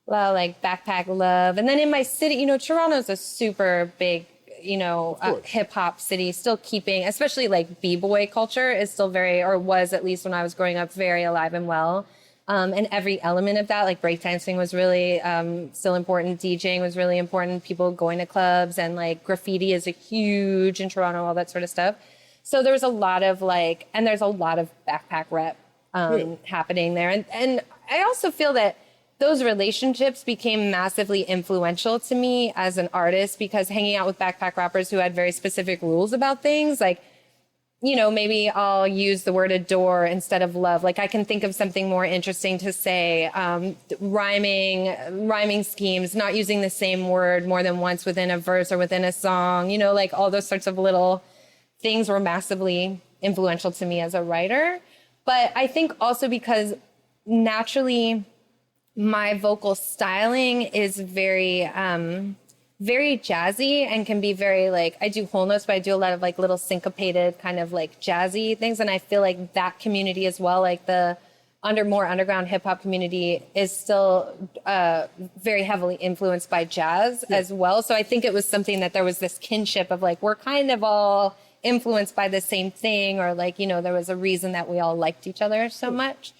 like Backpack Love. And then in my city, you know, Toronto's a super big, you know, hip hop city, still keeping, especially like b-boy culture is still very, or was at least when I was growing up, very alive and well. And every element of that, like breakdancing was really still important. DJing was really important. People going to clubs, and like graffiti is a huge in Toronto, all that sort of stuff. So there was a lot of like, and there's a lot of backpack rep happening there. And I also feel that those relationships became massively influential to me as an artist, because hanging out with backpack rappers who had very specific rules about things, like, you know, maybe I'll use the word adore instead of love. Like I can think of something more interesting to say, rhyming schemes, not using the same word more than once within a verse or within a song, you know, like all those sorts of little things were massively influential to me as a writer. But I think also because naturally my vocal styling is very, very jazzy and can be very like, I do whole notes, but I do a lot of like little syncopated kind of like jazzy things. And I feel like that community as well, like the more underground hip hop community, is still very heavily influenced by jazz as well. So I think it was something that there was this kinship of like, we're kind of all influenced by the same thing, or like, you know, there was a reason that we all liked each other so much.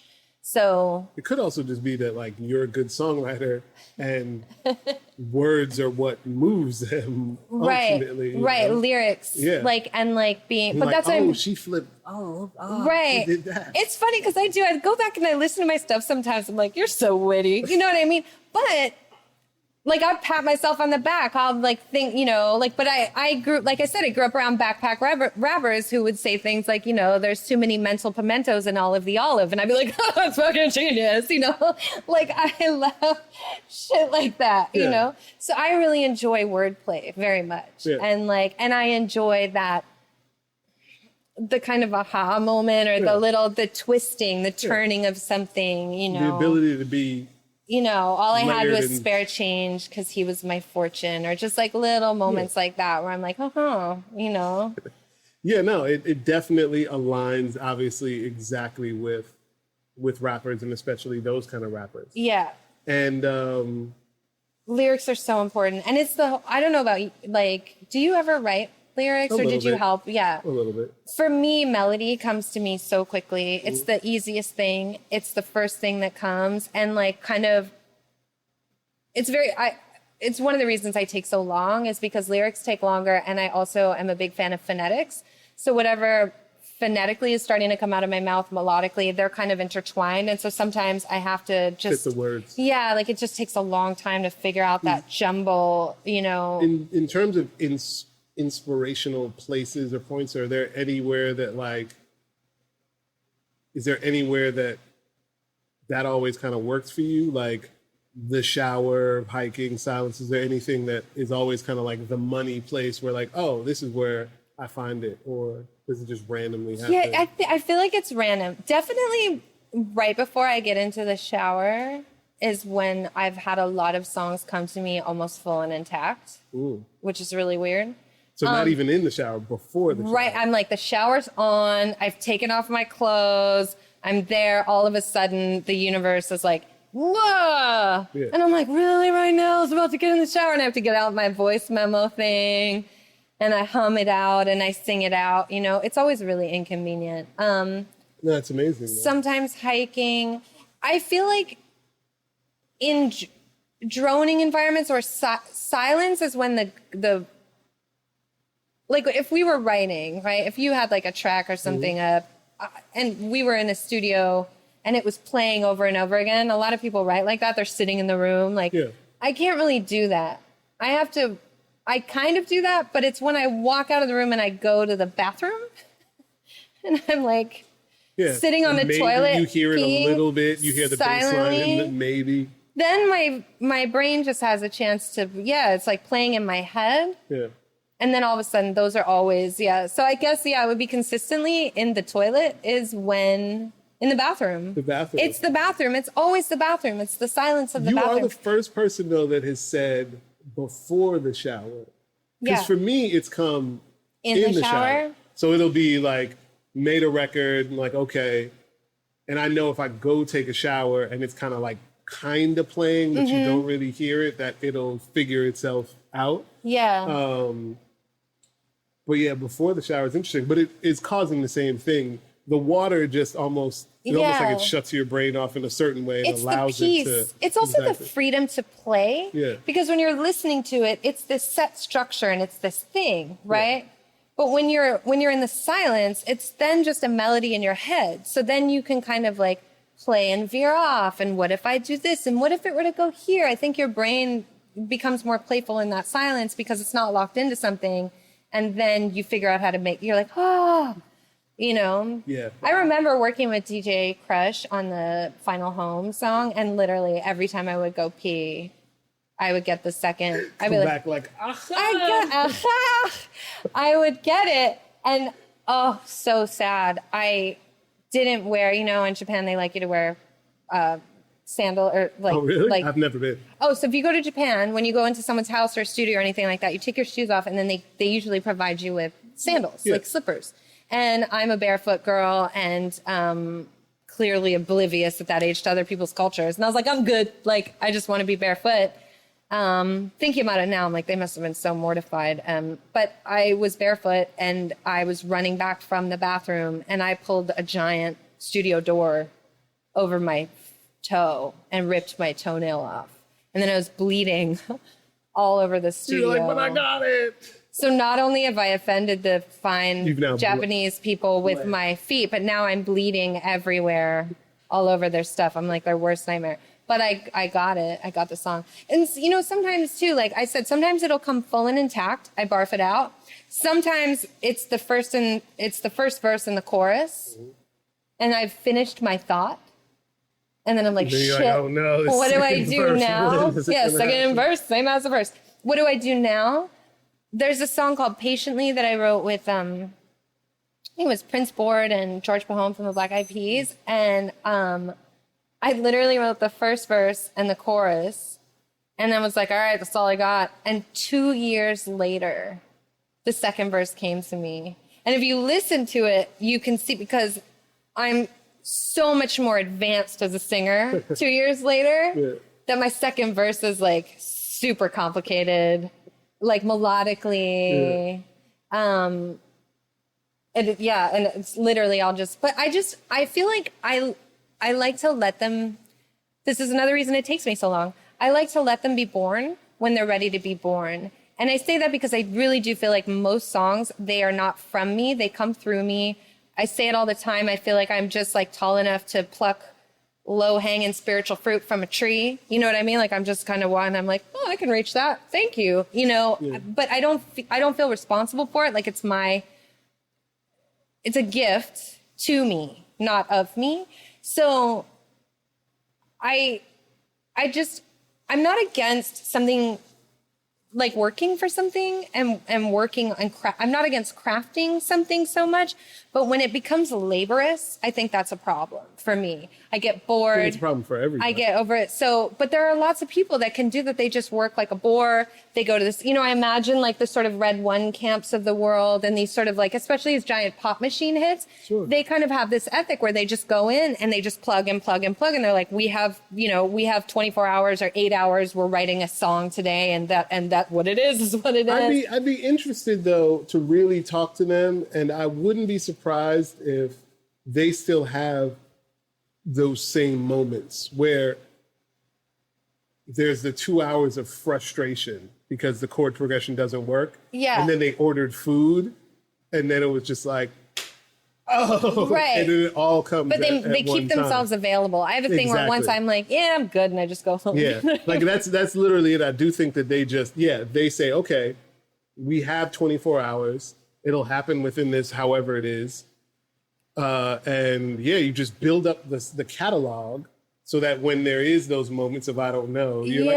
So it could also just be that like you're a good songwriter and words are what moves them ultimately. Right. Lyrics. Yeah. Like, and like being, and but like, that's oh, what I'm, she flipped. Oh, right. she did that. It's funny because I go back and I listen to my stuff sometimes. I'm like, you're so witty. You know what I mean? But like, I pat myself on the back. I'll like think, you know, like, but I grew, like I said, I grew up around backpack rappers who would say things like, you know, there's too many mental pimentos in all of the olive. And I'd be like, oh, that's fucking genius. You know, like I love shit like that, you know? So I really enjoy wordplay very much. Yeah. And like, and I enjoy that, the kind of aha moment, or the twisting, the turning of something, you know, the ability to be, you know, all I had was and spare change because he was my fortune, or just like little moments like that where I'm like, you know. Yeah, no, it definitely aligns obviously exactly with rappers, and especially those kind of rappers. Yeah. And lyrics are so important. And it's I don't know about you, like, do you ever write lyrics, or did you help? Yeah. A little bit. For me, melody comes to me so quickly. It's the easiest thing. It's the first thing that comes. And like kind of, it's one of the reasons I take so long is because lyrics take longer. And I also am a big fan of phonetics. So whatever phonetically is starting to come out of my mouth melodically, they're kind of intertwined. And so sometimes I have to just fit the words. Yeah. Like it just takes a long time to figure out that jumble, you know. In terms of inspirational places or points, are there anywhere that like, is there anywhere that always kind of works for you, like the shower, hiking, silence? Is there anything that is always kind of like the money place where like, oh, this is where I find it, or does it just randomly happen? Yeah, I feel like it's random. Definitely right before I get into the shower is when I've had a lot of songs come to me almost full and intact, which is really weird. So not even in the shower, before the shower. Right. I'm like, the shower's on. I've taken off my clothes. I'm there. All of a sudden, the universe is like, whoa. Yeah. And I'm like, really, right now? I was about to get in the shower, and I have to get out my voice memo thing. And I hum it out and I sing it out. You know, it's always really inconvenient. That's amazing. Though. Sometimes hiking. I feel like in droning environments or silence is when the like if we were writing, right? If you had like a track or something up and we were in a studio and it was playing over and over again, a lot of people write like that. They're sitting in the room. Like, I can't really do that. I I kind of do that, but it's when I walk out of the room and I go to the bathroom and I'm like sitting on the maybe toilet. You hear it a little bit. You hear the bass line and maybe. Then my brain just has a chance to, it's like playing in my head. Yeah. And then all of a sudden, those are always, So I guess, it would be consistently in the toilet is when, in the bathroom. The bathroom. It's the bathroom. It's always the bathroom. It's the silence of the bathroom. You are the first person, though, that has said before the shower. Because for me, it's come in the shower. So it'll be like, made a record, like, okay. And I know if I go take a shower and it's kind of like, kind of playing, but you don't really hear it, that it'll figure itself out. Yeah. But yeah, before the shower is interesting, but it is causing the same thing. The water just almost like it shuts your brain off in a certain way and allows it to. It's also the freedom to play. Yeah. Because when you're listening to it, it's this set structure and it's this thing, right? Yeah. But when you're in the silence, it's then just a melody in your head. So then you can kind of like play and veer off. And what if I do this? And what if it were to go here? I think your brain becomes more playful in that silence because it's not locked into something. And then you figure out how to you're like, Yeah. I remember working with DJ Crush on the Final Home song. And literally every time I would go pee, I would get the second. I'd be back like, I would get it. And so sad. I didn't wear, in Japan, they like you to wear sandal or like. Oh, really? Like, I've never been. Oh, so if you go to Japan, when you go into someone's house or studio or anything like that, you take your shoes off and then they usually provide you with sandals, like slippers. And I'm a barefoot girl and clearly oblivious at that age to other people's cultures. And I was like, I'm good. Like, I just want to be barefoot. Thinking about it now, I'm like, they must have been so mortified. But I was barefoot and I was running back from the bathroom and I pulled a giant studio door over my toe and ripped my toenail off. And then I was bleeding all over the studio. You're like, but I got it. So not only have I offended the fine Japanese people with my feet, but now I'm bleeding everywhere, all over their stuff. I'm like their worst nightmare. But I got it. I got the song. And, sometimes, too, like I said, sometimes it'll come full and intact. I barf it out. Sometimes it's the first verse and the chorus. And I've finished my thought. And then I'm like, shit, like, oh, no, what do I do now? Yeah, second and verse, same as the verse. What do I do now? There's a song called Patiently that I wrote with, I think it was Prince Board and George Pahom from the Black Eyed Peas. And I literally wrote the first verse and the chorus and then was like, all right, that's all I got. And 2 years later, the second verse came to me. And if you listen to it, you can see, because I'm so much more advanced as a singer 2 years later, that my second verse is like super complicated, like melodically. And it's literally but I feel like I like to let them, this is another reason it takes me so long. I like to let them be born when they're ready to be born. And I say that because I really do feel like most songs, they are not from me. They come through me. I say it all the time. I feel like I'm just like tall enough to pluck low-hanging spiritual fruit from a tree. You know what I mean? Like I'm just kind of one. I'm like, I can reach that. Thank you. But I don't feel responsible for it. Like it's a gift to me, not of me. So I'm not against something like working for something and working on I'm not against crafting something so much, but when it becomes laborious, I think that's a problem for me. I get bored. It's a problem for everybody. I get over it. So, but there are lots of people that can do that. They just work like a bore. They go to this, I imagine like the sort of Red One camps of the world and these sort of like, especially these giant pop machine hits, they kind of have this ethic where they just go in and they just plug and plug and plug. And they're like, we have 24 hours or 8 hours. We're writing a song today. And that what it is what it is. I'd be interested though, to really talk to them. And I wouldn't be surprised if they still have those same moments where there's the 2 hours of frustration because the chord progression doesn't work. Yeah. And then they ordered food and then it was just like, right. And then it all comes But they keep themselves available. I have a thing where once I'm like, yeah, I'm good. And I just go home. Yeah. Like that's literally it. I do think that they just, they say, okay, we have 24 hours. It'll happen within this, however it is. And yeah, you just build up the catalog so that when there is those moments of I don't know, you're like,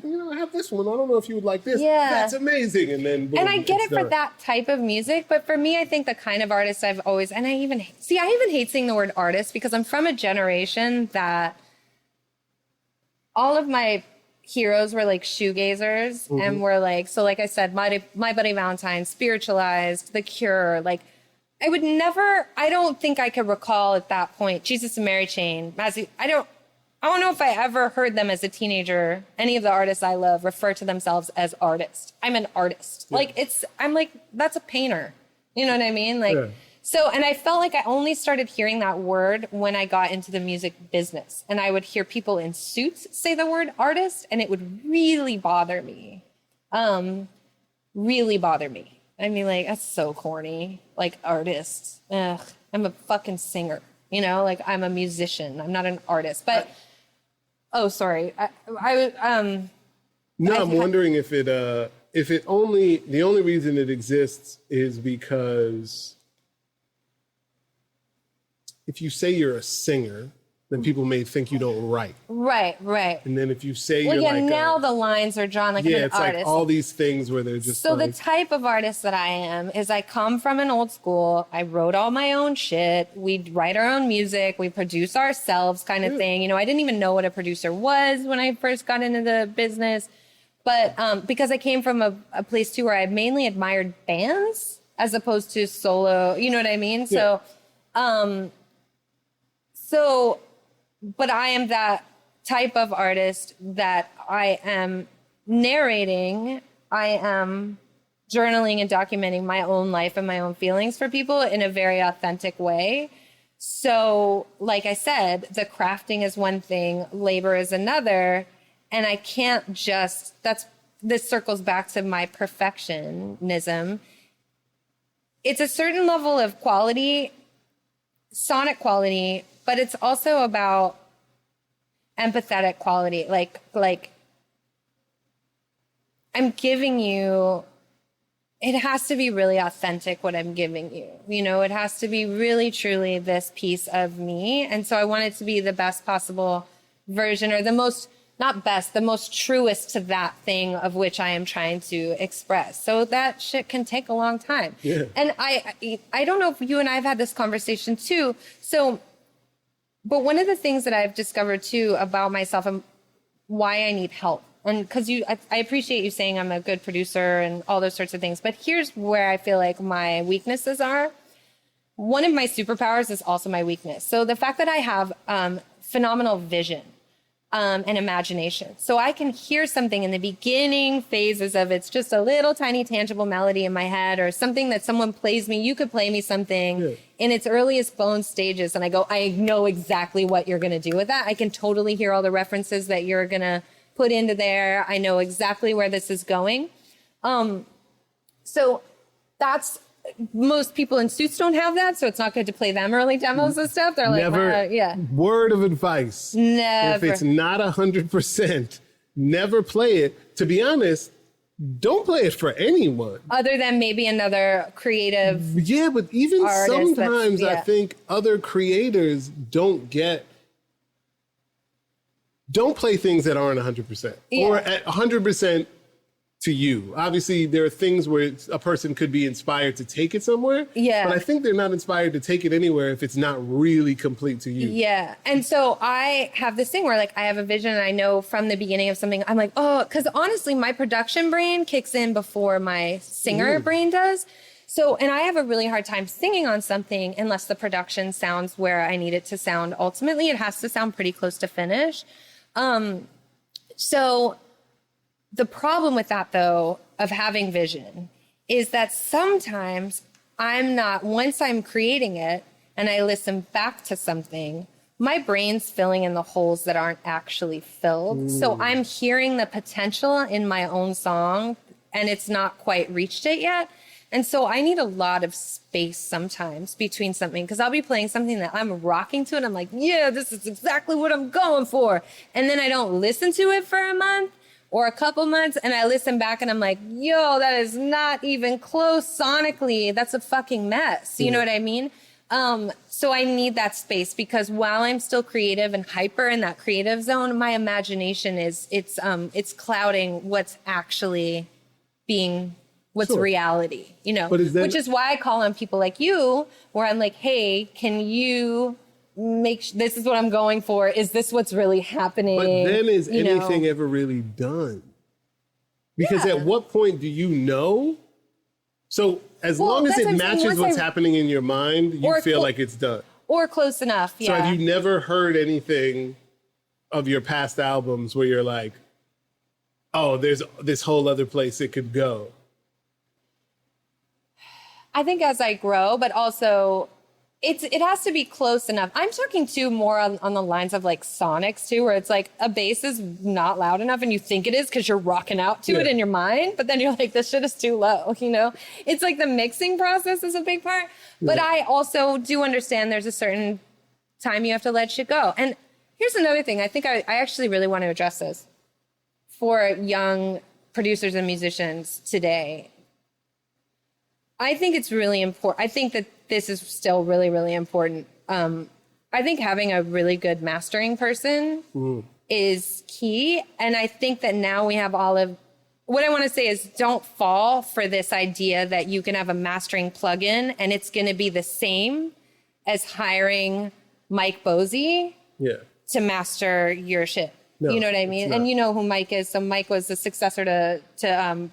oh, I have this one. I don't know if you would like this. Yeah. That's amazing. And then boom, and I get it's it for done. that type of music, but for me, I think the kind of artist I've always, and I even hate saying the word artist because I'm from a generation that all of my heroes were like shoegazers and were like, so like I said, my Buddy Valentine, Spiritualized, The Cure, like I don't think I could recall at that point, Jesus and Mary Chain, I don't know if I ever heard them as a teenager, any of the artists I love refer to themselves as artist. I'm an artist. Yeah. I'm like, that's a painter. You know what I mean? Like, so, and I felt like I only started hearing that word when I got into the music business. And I would hear people in suits say the word artist, and it would really bother me. Really bother me. I mean, like, that's so corny. Like, artist. Ugh, I'm a fucking singer. You know, like, I'm a musician. I'm not an artist. But, sorry. I'm wondering if the only reason it exists is because if you say you're a singer, then people may think you don't write. Right. And then if you say you're like now the lines are drawn like I'm an it's artist. like all these things where they're just so like, the type of artist that I am is I come from an old school. I wrote all my own shit. We write our own music. We produce ourselves kind of thing. You know, I didn't even know what a producer was when I first got into the business. But because I came from a place too where I mainly admired bands as opposed to solo, you know what I mean? Yeah. But I am that type of artist that I am narrating, I am journaling and documenting my own life and my own feelings for people in a very authentic way. So, like I said, the crafting is one thing, labor is another. And I can't just, this circles back to my perfectionism. It's a certain level of quality, sonic quality, but it's also about empathetic quality. Like I'm giving you, it has to be really authentic what I'm giving you. You know, it has to be really, truly this piece of me. And so I want it to be the best possible version, or the most, not best, the most truest to that thing of which I am trying to express. So that shit can take a long time. Yeah. And I don't know if you and I have had this conversation too. But one of the things that I've discovered too about myself and why I need help, and because I appreciate you saying I'm a good producer and all those sorts of things, but here's where I feel like my weaknesses are. One of my superpowers is also my weakness. So the fact that I have phenomenal vision and imagination. So I can hear something in the beginning phases of it's just a little tiny tangible melody in my head, or something that someone plays me. You could play me something in its earliest bone stages, and I go, I know exactly what you're going to do with that. I can totally hear all the references that you're going to put into there. I know exactly where this is going. So that's, most people in suits don't have that, so it's not good to play them early demos and stuff. They're like, word of advice. Never. If it's not 100%, never play it. To be honest, don't play it for anyone. Other than maybe another creative. Yeah, but even artist sometimes I think other creators don't play things that aren't 100%. Or at 100% to you. Obviously, there are things where a person could be inspired to take it somewhere. Yeah. But I think they're not inspired to take it anywhere if it's not really complete to you. Yeah. And so I have this thing where like I have a vision and I know from the beginning of something, I'm like, oh, because honestly, my production brain kicks in before my singer brain does. So, and I have a really hard time singing on something unless the production sounds where I need it to sound. Ultimately, it has to sound pretty close to finish. So the problem with that, though, of having vision is that sometimes once I'm creating it and I listen back to something, my brain's filling in the holes that aren't actually filled. So I'm hearing the potential in my own song and it's not quite reached it yet. And so I need a lot of space sometimes between something, because I'll be playing something that I'm rocking to and I'm like, yeah, this is exactly what I'm going for. And then I don't listen to it for a month. or a couple months, and I listen back and I'm like, yo, that is not even close sonically. That's a fucking mess. You know what I mean? So I need that space, because while I'm still creative and hyper in that creative zone, my imagination it's clouding what's actually being what's reality, you know, which is why I call on people like you, where I'm like, hey, can you this is what I'm going for. Is this what's really happening? But then is anything ever really done? Because at what point do you know? So as long as it matches what's happening in your mind, you feel like it's done. Or close enough, yeah. So have you never heard anything of your past albums where you're like, oh, there's this whole other place it could go? I think as I grow, but also it has to be close enough. I'm talking too more on the lines of like sonics too, where it's like a bass is not loud enough and you think it is because you're rocking out to it in your mind, but then you're like, this shit is too low, you know? It's like the mixing process is a big part. But I also do understand there's a certain time you have to let shit go. And here's another thing. I think I actually really want to address this for young producers and musicians today. I think it's really important. I think that this is still really, really important. I think having a really good mastering person is key. And I think that now we have what I want to say is don't fall for this idea that you can have a mastering plugin and it's going to be the same as hiring Mike Bosey to master your shit. No, you know what I mean? And you know who Mike is. So Mike was the successor to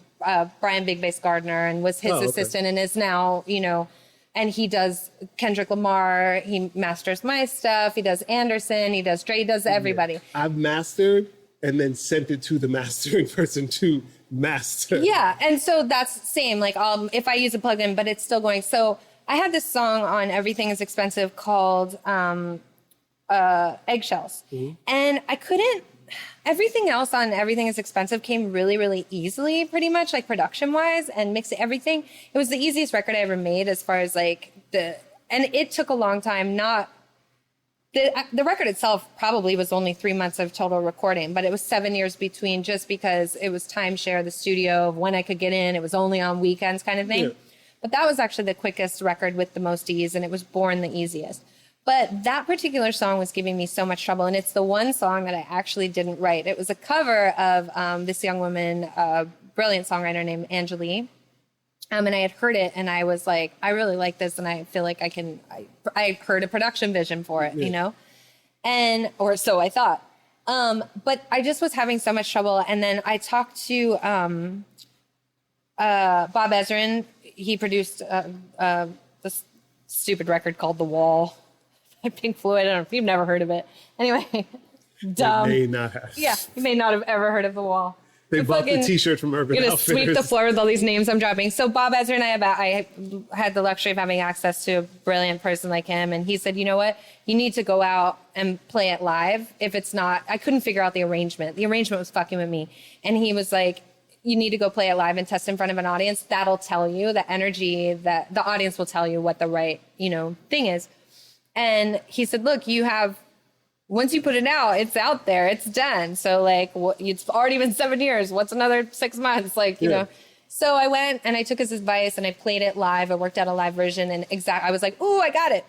Brian Big Bass Gardner and was his assistant and is now, you know, and he does Kendrick Lamar. He masters my stuff. He does Anderson. He does Dre. He does everybody. Yeah. I've mastered and then sent it to the mastering person to master. Yeah. And so that's same. Like if I use a plugin, but it's still going. So I had this song on Everything is Expensive called Eggshells. And I couldn't. Everything else on Everything is Expensive came really, really easily, pretty much, like production-wise and mixing everything. It was the easiest record I ever made as far as like and it took a long time. The record itself probably was only 3 months of total recording, but it was 7 years between, just because it was timeshare, the studio, when I could get in. It was only on weekends kind of thing. Yeah. But that was actually the quickest record with the most ease, and it was born the easiest. But that particular song was giving me so much trouble. And it's the one song that I actually didn't write. It was a cover of this young woman, brilliant songwriter named Angelique. And I had heard it and I was like, I really like this. And I feel like I heard a production vision for it, you know? Or so I thought. But I just was having so much trouble. And then I talked to Bob Ezrin. He produced this stupid record called The Wall. Pink Floyd. I don't know if you've never heard of it. Anyway, dumb. They may not have. Yeah, you may not have ever heard of The Wall. They bought the T-shirt from Urban Outfitters. Sweep the floor with all these names I'm dropping. So Bob Ezra and I had the luxury of having access to a brilliant person like him, and he said, you know what? You need to go out and play it live. If it's not, I couldn't figure out the arrangement. The arrangement was fucking with me, and he was like, you need to go play it live and test in front of an audience. That'll tell you the energy that the audience will tell you what the right, thing is. And he said, look, once you put it out, it's out there, it's done. So like, it's already been 7 years. What's another 6 months? Like, you know. So I went and I took his advice and I played it live. I worked out a live version and I was like, ooh, I got it.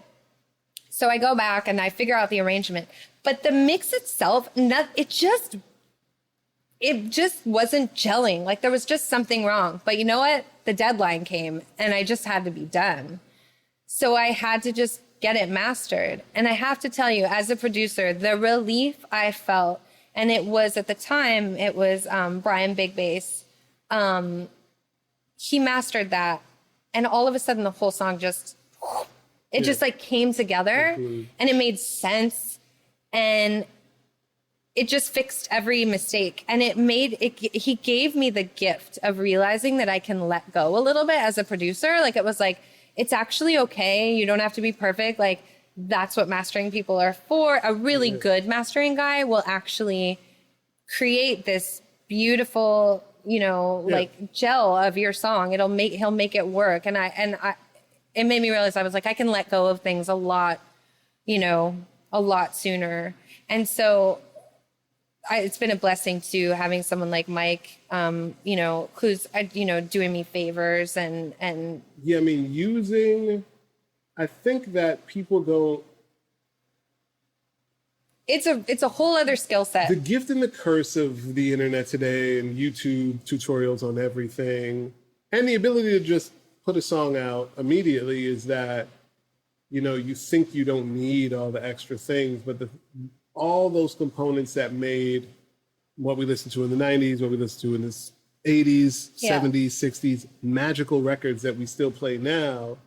So I go back and I figure out the arrangement. But the mix itself, it just wasn't gelling. Like there was just something wrong. But you know what? The deadline came and I just had to be done. So I had to just get it mastered. And I have to tell you, as a producer, the relief I felt, and it was at the time, it was Brian Big Bass. He mastered that. And all of a sudden the whole song just like came together and it made sense. And it just fixed every mistake. And he gave me the gift of realizing that I can let go a little bit as a producer. Like it was like, it's actually okay. You don't have to be perfect. Like that's what mastering people are for. A really good mastering guy will actually create this beautiful, like gel of your song. He'll make it work. And it made me realize I was like, I can let go of things a lot sooner. And so it's been a blessing to having someone like Mike, who's, doing me favors and Yeah, I mean, I think that people don't, it's a whole other skill set. the gift and the curse of the internet today and YouTube tutorials on everything and the ability to just put a song out immediately is that, you think you don't need all the extra things, but all those components that made what we listened to in the 90s, what we listened to in the 80s, Yeah. 70s, 60s, magical records that we still play now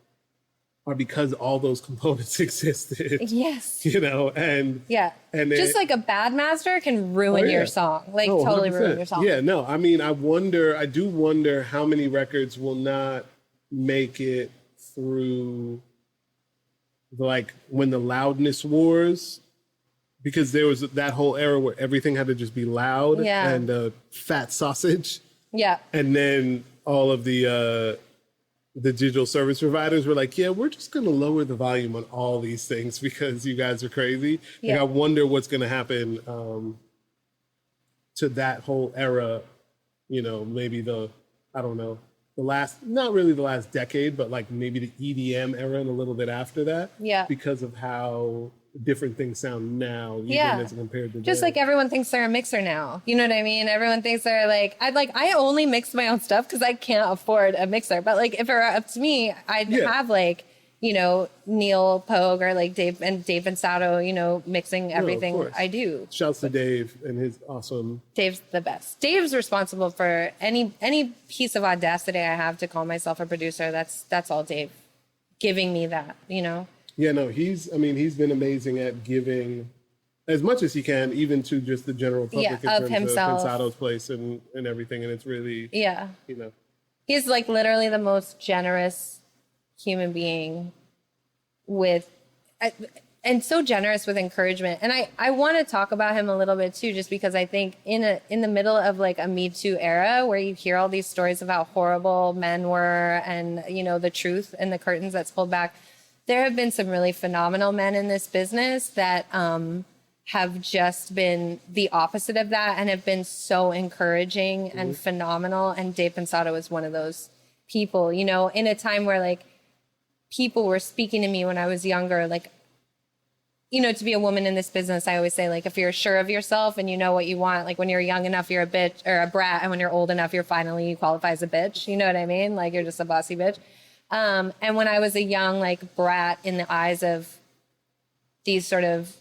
are because all those components existed. Yes. And Yeah. and Just like a bad master can ruin Oh, yeah. your song. Like Oh, totally 100%. ruin your song. Yeah, no, I mean, I do wonder how many records will not make it through when the loudness wars, because there was that whole era where everything had to just be loud Yeah. and fat sausage. Yeah. And then all of the digital service providers were like, yeah, we're just going to lower the volume on all these things because you guys are crazy. Yeah. I wonder what's going to happen to that whole era, maybe not really the last decade, but like maybe the EDM era and a little bit after that. Yeah. Because of how different things sound now, even as compared to Just then. like everyone thinks they're a mixer now. You know what I mean? Everyone thinks they're I only mix my own stuff because I can't afford a mixer. But like if it were up to me, I'd have Neil Pogue or like Dave Pensato, mixing everything course. I do. Shouts to Dave and his awesome. Dave's the best. Dave's responsible for any piece of audacity I have to call myself a producer. That's all Dave giving me that, Yeah, no, he's been amazing at giving as much as he can, even to just the general public in of terms himself. of Pensato's place and everything. And it's really, Yeah. you know, He's like literally the most generous human being and so generous with encouragement. And I want to talk about him a little bit too, just because I think in the middle of like a Me Too era where you hear all these stories of how horrible men were and, the truth and the curtains that's pulled back, there have been some really phenomenal men in this business that have just been the opposite of that and have been so encouraging and phenomenal. And Dave Pensato is one of those people, in a time where like people were speaking to me when I was younger, like, to be a woman in this business, I always say, like, if you're sure of yourself and you know what you want, like when you're young enough, you're a bitch or a brat. And when you're old enough, you qualify as a bitch. You know what I mean? Like you're just a bossy bitch. And when I was a young, like, brat in the eyes of these sort of,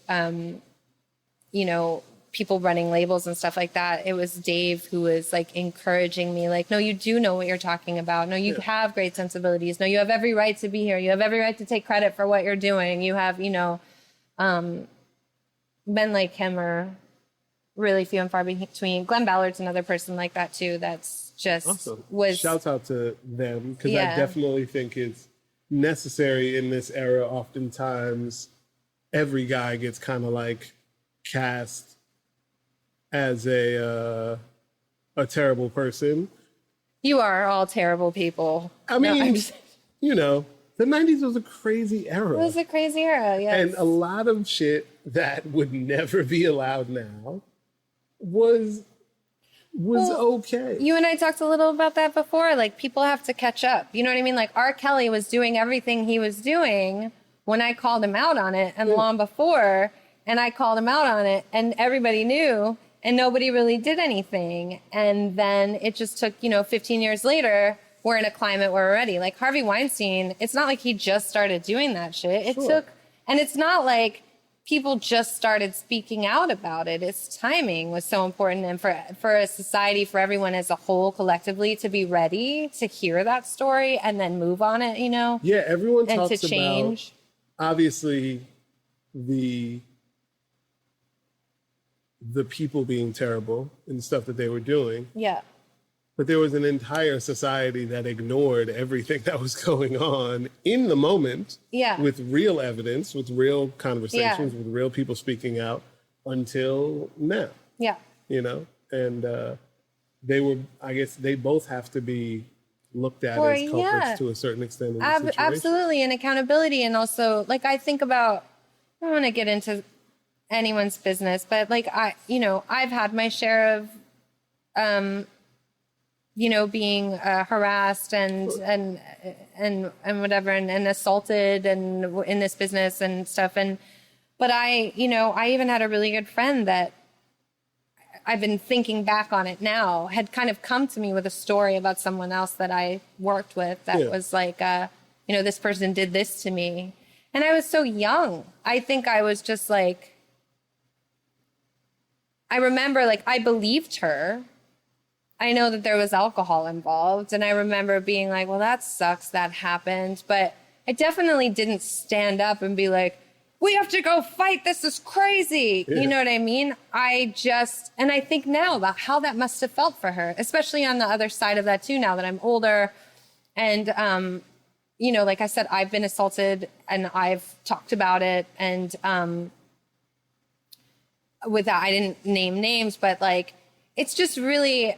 people running labels and stuff like that, it was Dave who was like encouraging me, like, no, you do know what you're talking about. No, you have great sensibilities. No, you have every right to be here. You have every right to take credit for what you're doing. You have, men like him are really few and far between. Glenn Ballard's another person like that too. That's just awesome. was Shouts out to them because I definitely think it's necessary in this era. Oftentimes, every guy gets kind of like cast as a terrible person. You are all terrible people. I mean, the 90s was a crazy era. It was a crazy era, yes. And a lot of shit that would never be allowed now was okay. You and I talked a little about that before. Like, people have to catch up. You know what I mean? Like, R. Kelly was doing everything he was doing when I called him out on it, and long before, and I called him out on it, and everybody knew, and nobody really did anything. And then it just took, 15 years later, we're in a climate where we're ready. Like Harvey Weinstein, it's not like he just started doing that shit. It took, and it's not like people just started speaking out about it. Its timing was so important. And for a society, for everyone as a whole, collectively, to be ready to hear that story and then move on it, Yeah, everyone and talks to change. about, obviously, the people being terrible and the stuff that they were doing. Yeah. But there was an entire society that ignored everything that was going on in the moment. Yeah. With real evidence, with real conversations, with real people speaking out until now. Yeah. And I guess they both have to be looked at as culprits to a certain extent in this situation. Absolutely. And accountability. And also, like, I think about, I don't want to get into anyone's business, but like I've had my share of being harassed and whatever and assaulted and in this business and stuff. But I even had a really good friend that I've been thinking back on it now, had kind of come to me with a story about someone else that I worked with that was like, this person did this to me. And I was so young. I think I was just like, I remember like I believed her. I know that there was alcohol involved. And I remember being like, well, that sucks. That happened. But I definitely didn't stand up and be like, we have to go fight. This is crazy. Yeah. You know what I mean? And I think now about how that must have felt for her, especially on the other side of that too, now that I'm older. And, like I said, I've been assaulted and I've talked about it. And with that, I didn't name names, but like, it's just really...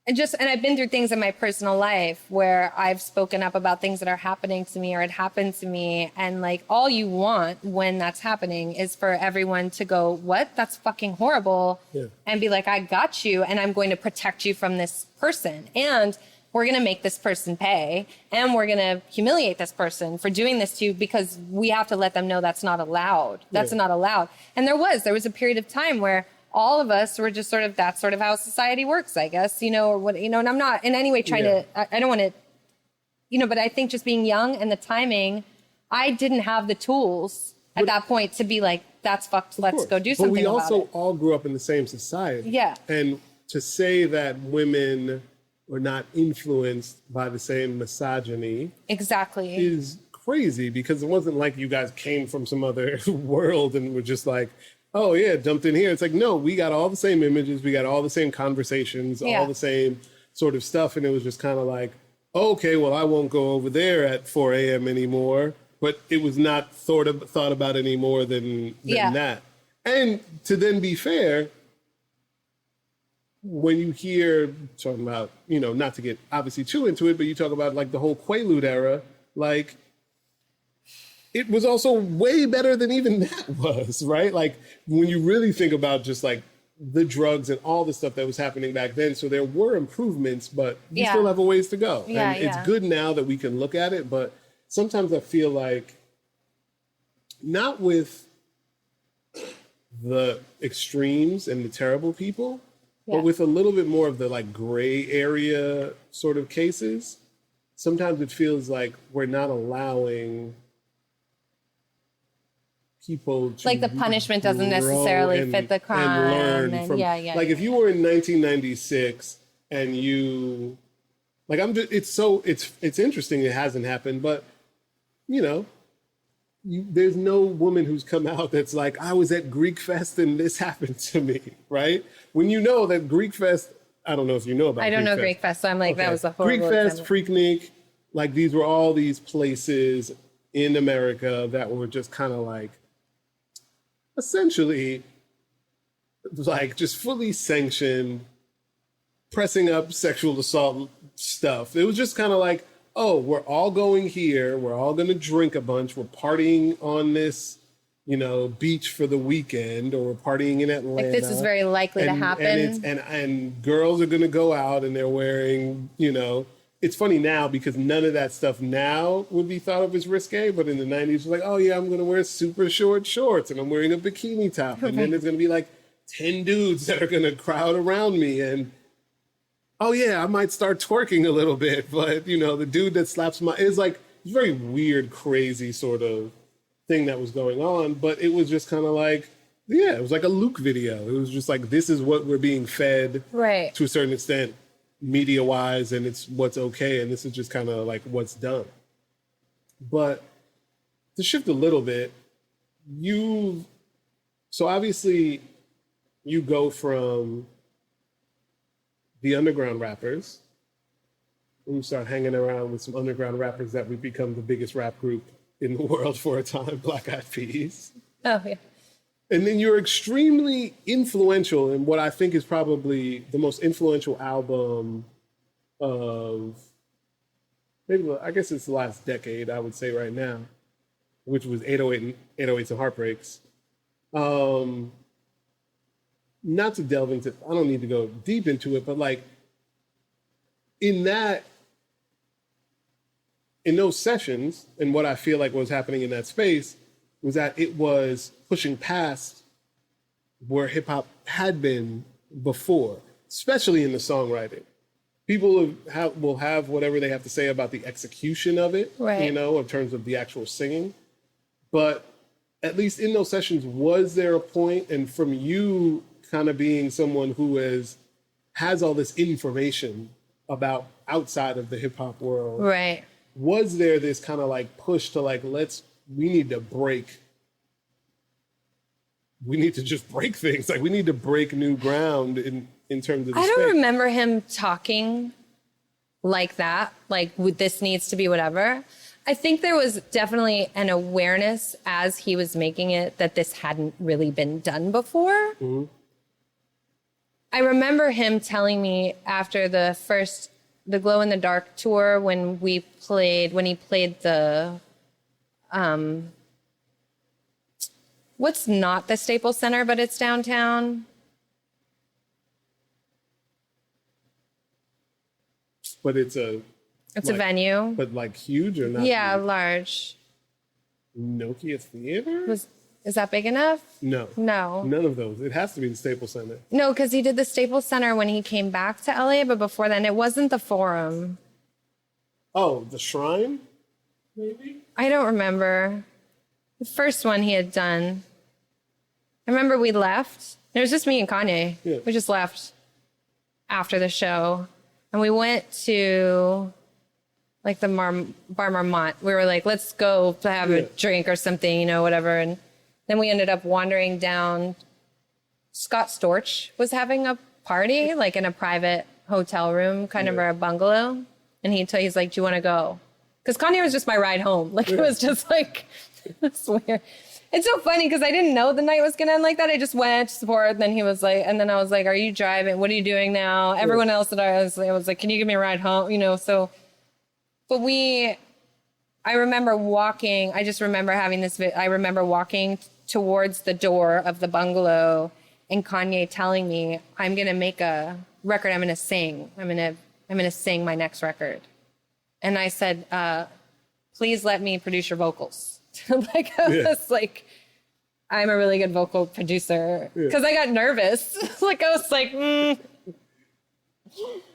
And I've been through things in my personal life where I've spoken up about things that are happening to me or it happened to me. And like, all you want when that's happening is for everyone to go, what? That's fucking horrible. Yeah. And be like, I got you. And I'm going to protect you from this person. And we're going to make this person pay. And we're going to humiliate this person for doing this to you because we have to let them know that's not allowed. That's not allowed. And there was a period of time where all of us were just that's sort of how society works, I guess, or what, and I'm not in any way trying to, I don't want to, but I think just being young and the timing, I didn't have the tools at that point to be like, that's fucked, let's go do something about it. But we also all grew up in the same society. Yeah. And to say that women were not influenced by the same misogyny. Exactly. Is crazy because it wasn't like you guys came from some other world and were just like, oh, yeah, dumped in here. It's like, no, we got all the same images. We got all the same conversations, all the same sort of stuff. And it was just kind of like, okay, well, I won't go over there at 4 a.m. anymore. But it was not thought about any more than that. And to then be fair, when you hear talking about, not to get obviously too into it, but you talk about like the whole Quaalude era, like, it was also way better than even that was, right? Like when you really think about just like the drugs and all the stuff that was happening back then. So there were improvements, but we still have a ways to go. And it's good now that we can look at it. But sometimes I feel like not with the extremes and the terrible people, but with a little bit more of the like gray area sort of cases, sometimes it feels like we're not allowing people to like the punishment doesn't necessarily fit the crime and like if you were in 1996 and you like it's interesting it hasn't happened, but there's no woman who's come out that's like, I was at Greek Fest and this happened to me, right? When you know that Greek Fest, I don't know if you know about I don't know Greek Fest, so I'm like, that was a horrible Greek Fest, Freaknik, like these were all these places in America that were just kind of like essentially like just fully sanctioned pressing up sexual assault stuff. It was just kind of like, oh, we're all going here. We're all going to drink a bunch. We're partying on this, beach for the weekend, or we're partying in Atlanta. Like this is very likely to happen. And girls are going to go out and they're wearing, it's funny now because none of that stuff now would be thought of as risque, but in the 90s, it's like, oh yeah, I'm going to wear super short shorts and I'm wearing a bikini top. And then there's going to be like 10 dudes that are going to crowd around me. And oh yeah, I might start twerking a little bit, but the dude that slaps it's like, it's very weird, crazy sort of thing that was going on. But it was just kind of like, it was like a Luke video. It was just like, this is what we're being fed to a certain extent, media wise, and it's what's okay. And this is just kind of like what's done. But to shift a little bit, so obviously you go from the underground rappers, and you start hanging around with some underground rappers that would become the biggest rap group in the world for a time, Black Eyed Peas. Oh, yeah. And then you're extremely influential in what I think is probably the most influential album of, maybe, I guess it's the last decade, I would say right now, which was 808s and Heartbreaks. Not to delve into, I don't need to go deep into it, but like in those sessions, and what I feel like was happening in that space was that it was pushing past where hip hop had been before, especially in the songwriting. People will have whatever they have to say about the execution of it, Right. you know, in terms of the actual singing. But at least in those sessions, was there a point, and from you kind of being someone who has all this information about outside of the hip hop world, Right. was there this kind of like push to like, we need to just break things. Like we need to break new ground in terms of the I don't space. remember him talking like that, like this needs to be whatever. I think there was definitely an awareness as he was making it that this hadn't really been done before. Mm-hmm. I remember him telling me after the Glow in the Dark tour when he played the what's not the Staples Center, but it's downtown. But it's a venue. But like huge or not? Yeah, huge? large. Nokia Theater? Is that big enough? No. No. None of those. It has to be the Staples Center. No, because he did the Staples Center when he came back to LA, but before then, it wasn't the Forum. Oh, the Shrine? Maybe? I don't remember. The first one he had done. I remember we left. It was just me and Kanye. Yeah. We just left after the show. And we went to like the Bar Marmont. We were like, let's go to have a drink or something, you know, whatever. And then we ended up wandering down. Scott Storch was having a party, like in a private hotel room, kind of a bungalow. And he's like, do you want to go? Because Kanye was just my ride home. Like, it was just like, it's weird. It's so funny because I didn't know the night was going to end like that. I just went to support. And then he was like, and then I was like, are you driving? What are you doing now? Everyone else that I was like, can you give me a ride home? You know, so, but I remember walking. I just remember having this, I remember walking towards the door of the bungalow and Kanye telling me, I'm going to make a record. I'm going to sing. I'm going to sing my next record. And I said, please let me produce your vocals. Like, I was like, I'm a really good vocal producer. Because I got nervous. Like, I was like, I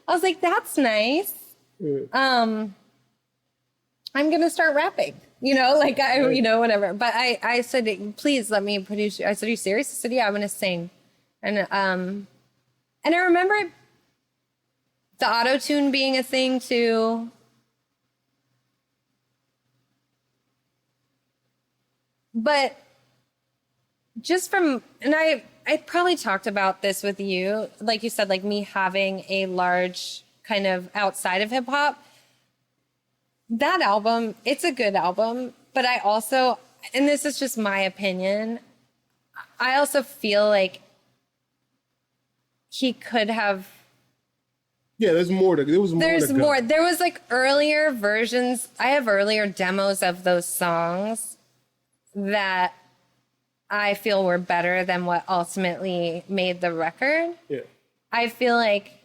was like, that's nice. I'm going to start rapping. You know, like, you know, whatever. But I said, please let me produce you. I said, are you serious? I said, yeah, I'm going to sing. And I remember the auto-tune being a thing, too. But just from, and I probably talked about this with you, like you said, like me having a large kind of outside of hip hop. That album, it's a good album, but I also, and this is just my opinion, I also feel like he could have. Yeah, there was more to go. There was like earlier versions. I have earlier demos of those songs that I feel were better than what ultimately made the record. Yeah. I feel like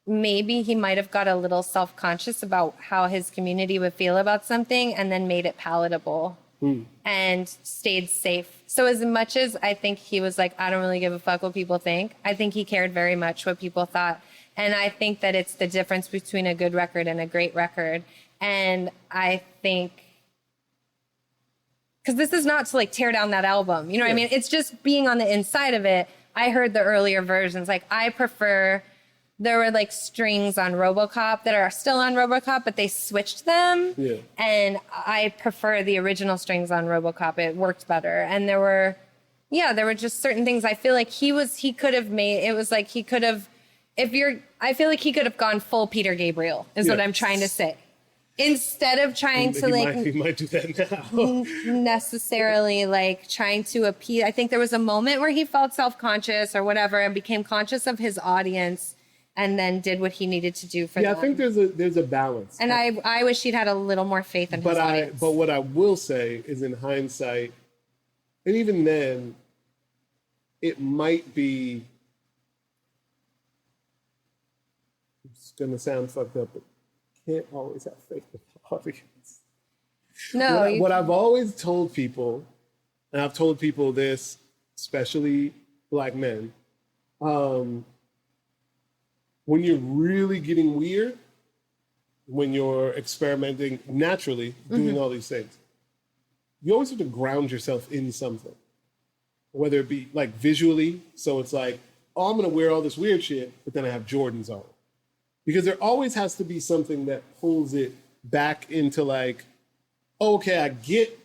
maybe he might have got a little self-conscious about how his community would feel about something and then made it palatable and stayed safe. So as much as I think he was like, I don't really give a fuck what people think, I think he cared very much what people thought. And I think that it's the difference between a good record and a great record. And I think, because this is not to like tear down that album. You know what I mean? It's just being on the inside of it. I heard the earlier versions. Like I prefer, there were like strings on RoboCop that are still on RoboCop, but they switched them. Yeah. And I prefer the original strings on RoboCop. It worked better. And there were just certain things I feel like he could have made, it was like he could have, I feel like he could have gone full Peter Gabriel is what I'm trying to say. Instead of trying to he might do that now. Necessarily like trying to appease. I think there was a moment where he felt self-conscious or whatever and became conscious of his audience and then did what he needed to do for them. Yeah, I think there's a balance. And I wish he'd had a little more faith in his audience. But what I will say is in hindsight, and even then, it might be, it's gonna sound fucked up, but can't always have faith in the audience. No, What I've always told people, and I've told people this, especially Black men, when you're really getting weird, when you're experimenting naturally, doing all these things, you always have to ground yourself in something. Whether it be like visually, so it's like, oh, I'm gonna wear all this weird shit, but then I have Jordans on. Because there always has to be something that pulls it back into like, oh, okay, I get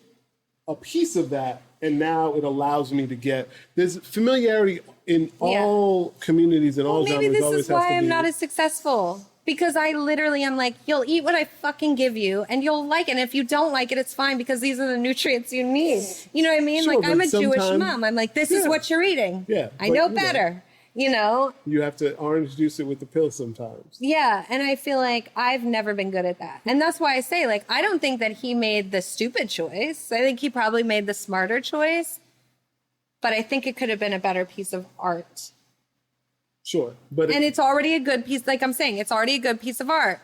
a piece of that, and now it allows me to get, there's familiarity in all communities and all maybe genres. this Always is has why to I'm be. not as successful. Because I literally am like, you'll eat what I fucking give you and you'll like it. And if you don't like it, it's fine because these are the nutrients you need. You know what I mean? Sure, like, I'm but a Jewish sometimes- mom. I'm like, this is what you're eating. Yeah, I but, know you know. better, you know? You have to orange juice it with the pill sometimes. Yeah. And I feel like I've never been good at that. And that's why I say, like, I don't think that he made the stupid choice. I think he probably made the smarter choice. But I think it could have been a better piece of art. Sure, but And it's already a good piece, like I'm saying, it's already a good piece of art.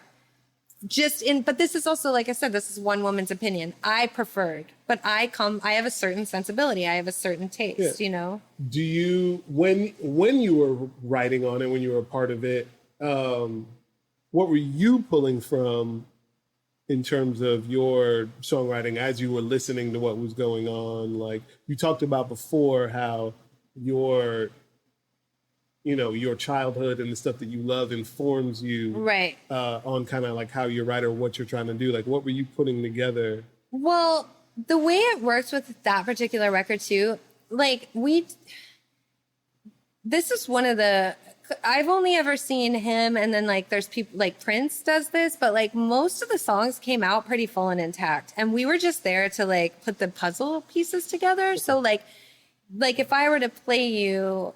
But this is also, like I said, this is one woman's opinion. I preferred, but I have a certain sensibility. I have a certain taste, you know? do you, when you were writing on it, when you were a part of it, what were you pulling from in terms of your songwriting as you were listening to what was going on? Like you talked about before how your childhood and the stuff that you love informs you Right. On kind of like how you write or what you're trying to do. Like what were you putting together? Well, the way it works with that particular record too, like this is one of the, I've only ever seen him and then like there's people like Prince does this, but like most of the songs came out pretty full and intact. And we were just there to like put the puzzle pieces together. So like if I were to play you,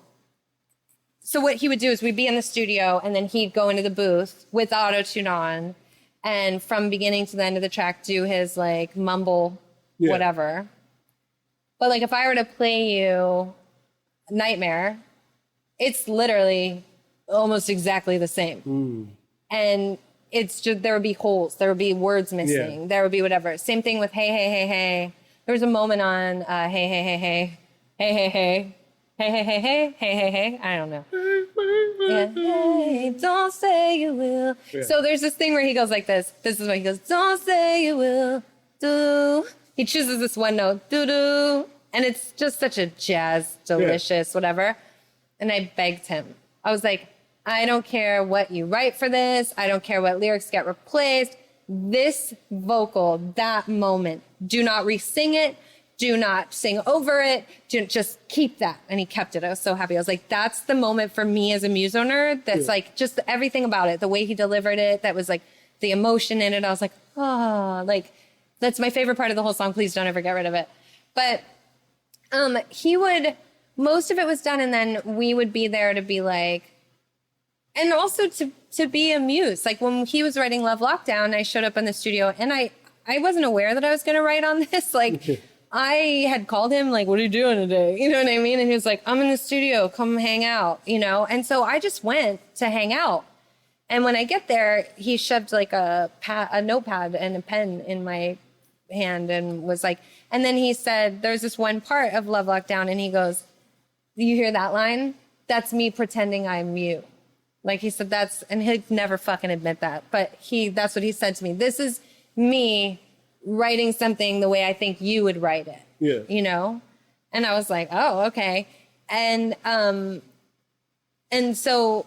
so what he would do is we'd be in the studio and then he'd go into the booth with auto-tune on and from beginning to the end of the track do his like mumble whatever. But like if I were to play you Nightmare, it's literally almost exactly the same. And it's just, there would be holes, there would be words missing, there would be whatever. Same thing with Hey, Hey, Hey, Hey. There was a moment on Hey, Hey, Hey, Hey, Hey, Hey, Hey. Hey, hey, hey, hey, hey, hey, hey. I don't know. Yeah. Hey, don't say you will. Yeah. So there's this thing where he goes like this. This is what he goes, don't say you will. Do. He chooses this one note. Do, do. And it's just such a jazz, delicious, whatever. And I begged him. I was like, I don't care what you write for this. I don't care what lyrics get replaced. This vocal, that moment, do not re-sing it. Do not sing over it. Just keep that. And he kept it. I was so happy. I was like, that's the moment for me as a Muse owner. That's like just everything about it. The way he delivered it. That was like the emotion in it. I was like, oh, like that's my favorite part of the whole song. Please don't ever get rid of it. But most of it was done. And then we would be there to be like, and also to be a Muse. Like when he was writing Love Lockdown, I showed up in the studio and I wasn't aware that I was going to write on this. Like, I had called him like, what are you doing today? You know what I mean? And he was like, I'm in the studio, come hang out, you know? And so I just went to hang out. And when I get there, he shoved like a notepad and a pen in my hand and was like, and then he said, there's this one part of Love Lockdown. And he goes, you hear that line? That's me pretending I'm you. Like he said, and he'd never fucking admit that. But that's what he said to me. This is me writing something the way I think you would write it. Yeah. You know? And I was like, oh, okay. And so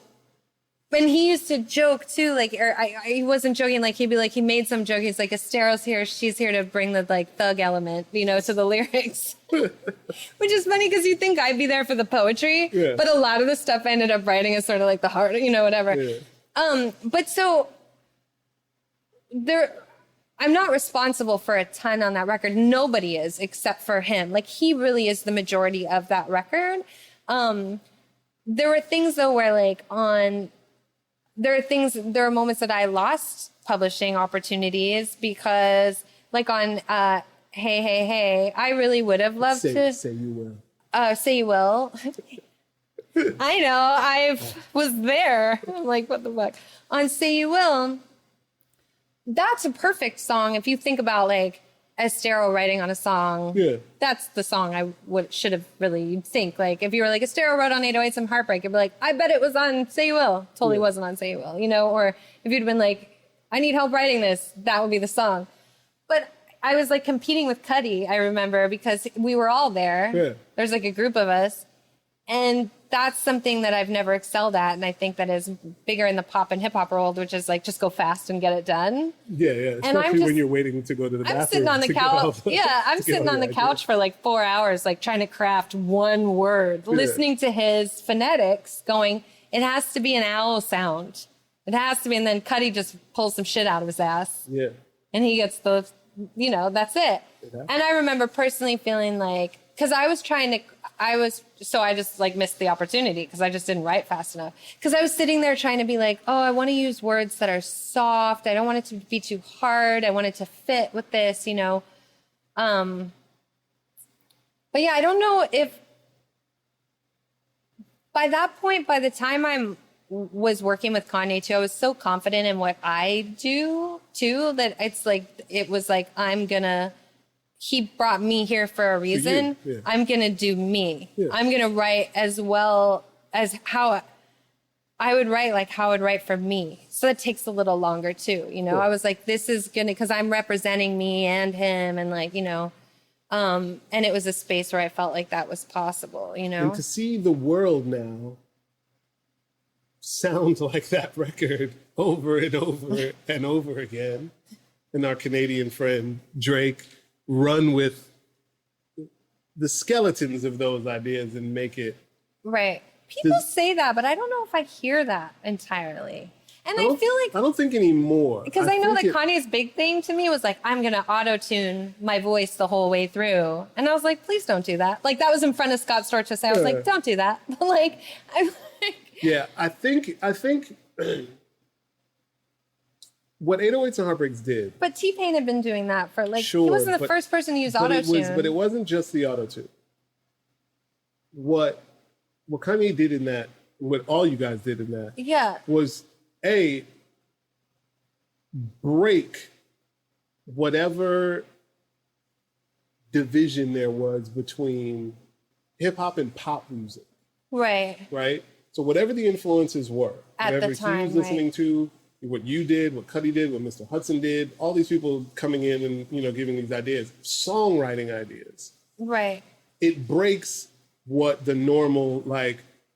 when he used to joke too, like, he wasn't joking, like he'd be like, he made some joke. He's like, Esthero's here. She's here to bring the like thug element, you know, to the lyrics. Which is funny because you think I'd be there for the poetry, but a lot of the stuff I ended up writing is sort of like the heart, you know, whatever. Yeah. But so I'm not responsible for a ton on that record. Nobody is except for him. Like he really is the majority of that record. There were things though where like there are moments that I lost publishing opportunities because like on Hey, Hey, Hey, I really would have loved to. Say you will. Say You Will. I know, I was there. I'm like, what the fuck? On Say You Will, that's a perfect song. If you think about like Esthero writing on a song, Yeah. that's the song should have really, you'd think. Like if you were like, Esthero wrote on 808 Some Heartbreak, you'd be like, I bet it was on Say You Will. Totally wasn't on Say You Will, you know? Or if you'd been like, I need help writing this, that would be the song. But I was like competing with Cuddy, I remember, because we were all there. Yeah. There's like a group of us. And that's something that I've never excelled at. And I think that is bigger in the pop and hip hop world, which is like, just go fast and get it done. Yeah. Especially when you're waiting to go to the bathroom. I'm sitting on the couch. I'm sitting on the couch for like 4 hours, like trying to craft one word, listening to his phonetics going, it has to be an owl sound. It has to be. And then Cuddy just pulls some shit out of his ass. Yeah. And he gets the, that's it. And I remember personally feeling like, because I just like missed the opportunity because I just didn't write fast enough. Because I was sitting there trying to be like, oh, I want to use words that are soft. I don't want it to be too hard. I want it to fit with this, But yeah, I don't know if by that point, by the time I was working with Kanye too, I was so confident in what I do too that it was like, he brought me here for a reason. Yeah. I'm going to do me. Yeah. I'm going to write as well as how I would write, like how I would write for me. So it takes a little longer too. I was like, this is going to, because I'm representing me and him and like, and it was a space where I felt like that was possible, And to see the world now sound like that record over and over and over again. And our Canadian friend, Drake, run with the skeletons of those ideas and make it. Right. People say that, but I don't know if I hear that entirely. And I feel like... I don't think anymore. Because I know that Kanye's big thing to me was like, I'm going to auto-tune my voice the whole way through. And I was like, please don't do that. Like, that was in front of Scott Storch to say, I was like, don't do that. But like, I'm like... Yeah, I think what 808s and Heartbreaks did. But T-Pain had been doing that for like, sure, he wasn't the first person to use auto-tune. But it wasn't just the auto-tune. What Kanye did in that, what all you guys did in that, was break whatever division there was between hip hop and pop music. Right. Right? So whatever the influences were, whatever he was listening to, what you did, what Cuddy did, what Mr. Hudson did, all these people coming in and, giving these ideas, songwriting ideas. Right. It breaks what the normal,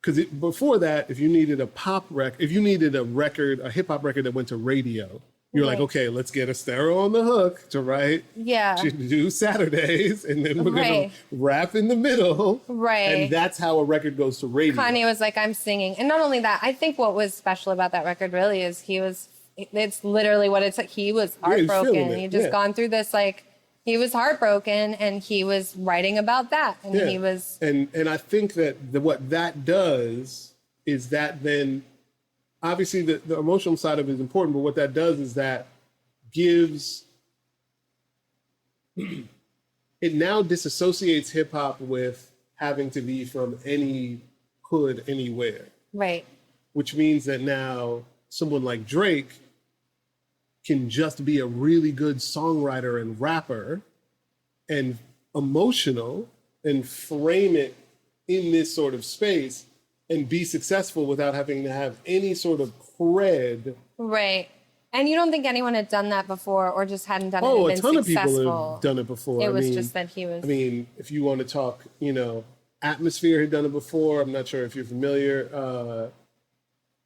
because before that, if you needed a pop record, if you needed a hip hop record that went to radio, you're like, okay, let's get Esthero on the hook to write, to do Saturdays, and then we're going to rap in the middle. Right. And that's how a record goes to radio. Kanye was like, I'm singing. And not only that, I think what was special about that record really is it's literally what it's like. He was heartbroken. He just gone through this, he was heartbroken and he was writing about that. And he was. And I think that what that does is that then, obviously the emotional side of it is important, but what that does is that gives, it now disassociates hip hop with having to be from any hood anywhere. Right. Which means that now someone like Drake can just be a really good songwriter and rapper and emotional and frame it in this sort of space and be successful without having to have any sort of cred. Right. And you don't think anyone had done that before or just hadn't done it and been successful? Oh, a ton of people have done it before. It was just that he was... if you want to talk, Atmosphere had done it before. I'm not sure if you're familiar.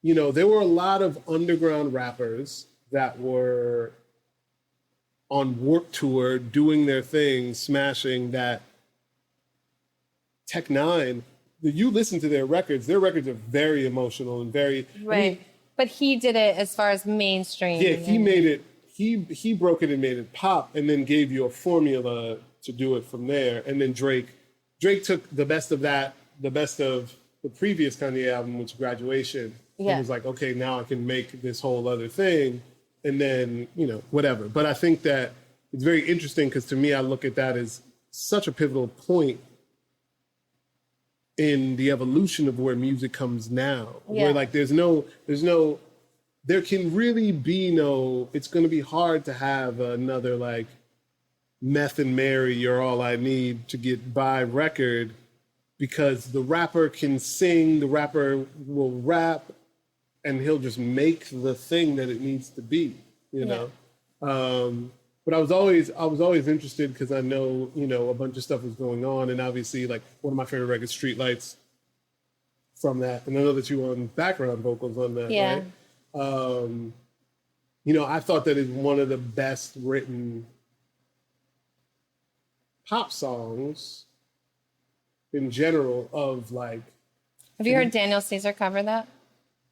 There were a lot of underground rappers that were on Warped Tour doing their thing, smashing that. Tech Nine, you listen to their records are very emotional and very... Right. But he did it as far as mainstream. Yeah, he made it, he broke it and made it pop and then gave you a formula to do it from there. And then Drake took the best of that, the best of the previous Kanye album, which Graduation. Yeah. He was like, okay, now I can make this whole other thing. And then, whatever. But I think that it's very interesting because to me, I look at that as such a pivotal point in the evolution of where music comes now. Yeah. Where like there can really be no, it's going to be hard to have another like Meth and Mary, You're All I Need to Get By record, because the rapper can sing, the rapper will rap, and he'll just make the thing that it needs to be, you know? But I was always interested because I know, you know, a bunch of stuff was going on, and obviously like one of my favorite records, Streetlights, from that. And I know that you were on background vocals on that, right? You know, I thought that it's one of the best written pop songs in general of like. Have you heard Daniel Caesar cover that?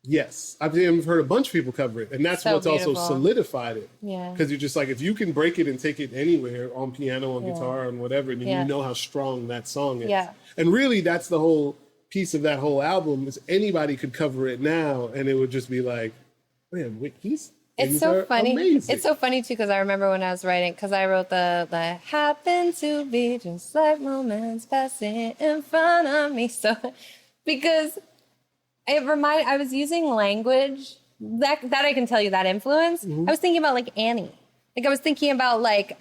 Yes, I've heard a bunch of people cover it, and that's So what's beautiful. also solidified it. Yeah. Because you're just like, if you can break it and take it anywhere on piano, on guitar, and whatever, then you know how strong that song is. Yeah. And really, that's the whole piece of that whole album, is anybody could cover it now, and it would just be like, man, wait, It's so funny. amazing. It's so funny too, because I remember when I was writing, because I wrote the happen to be just like moments passing in front of me. So because I was using language that I can tell you that influence. I was thinking about like Annie. Like I was thinking about like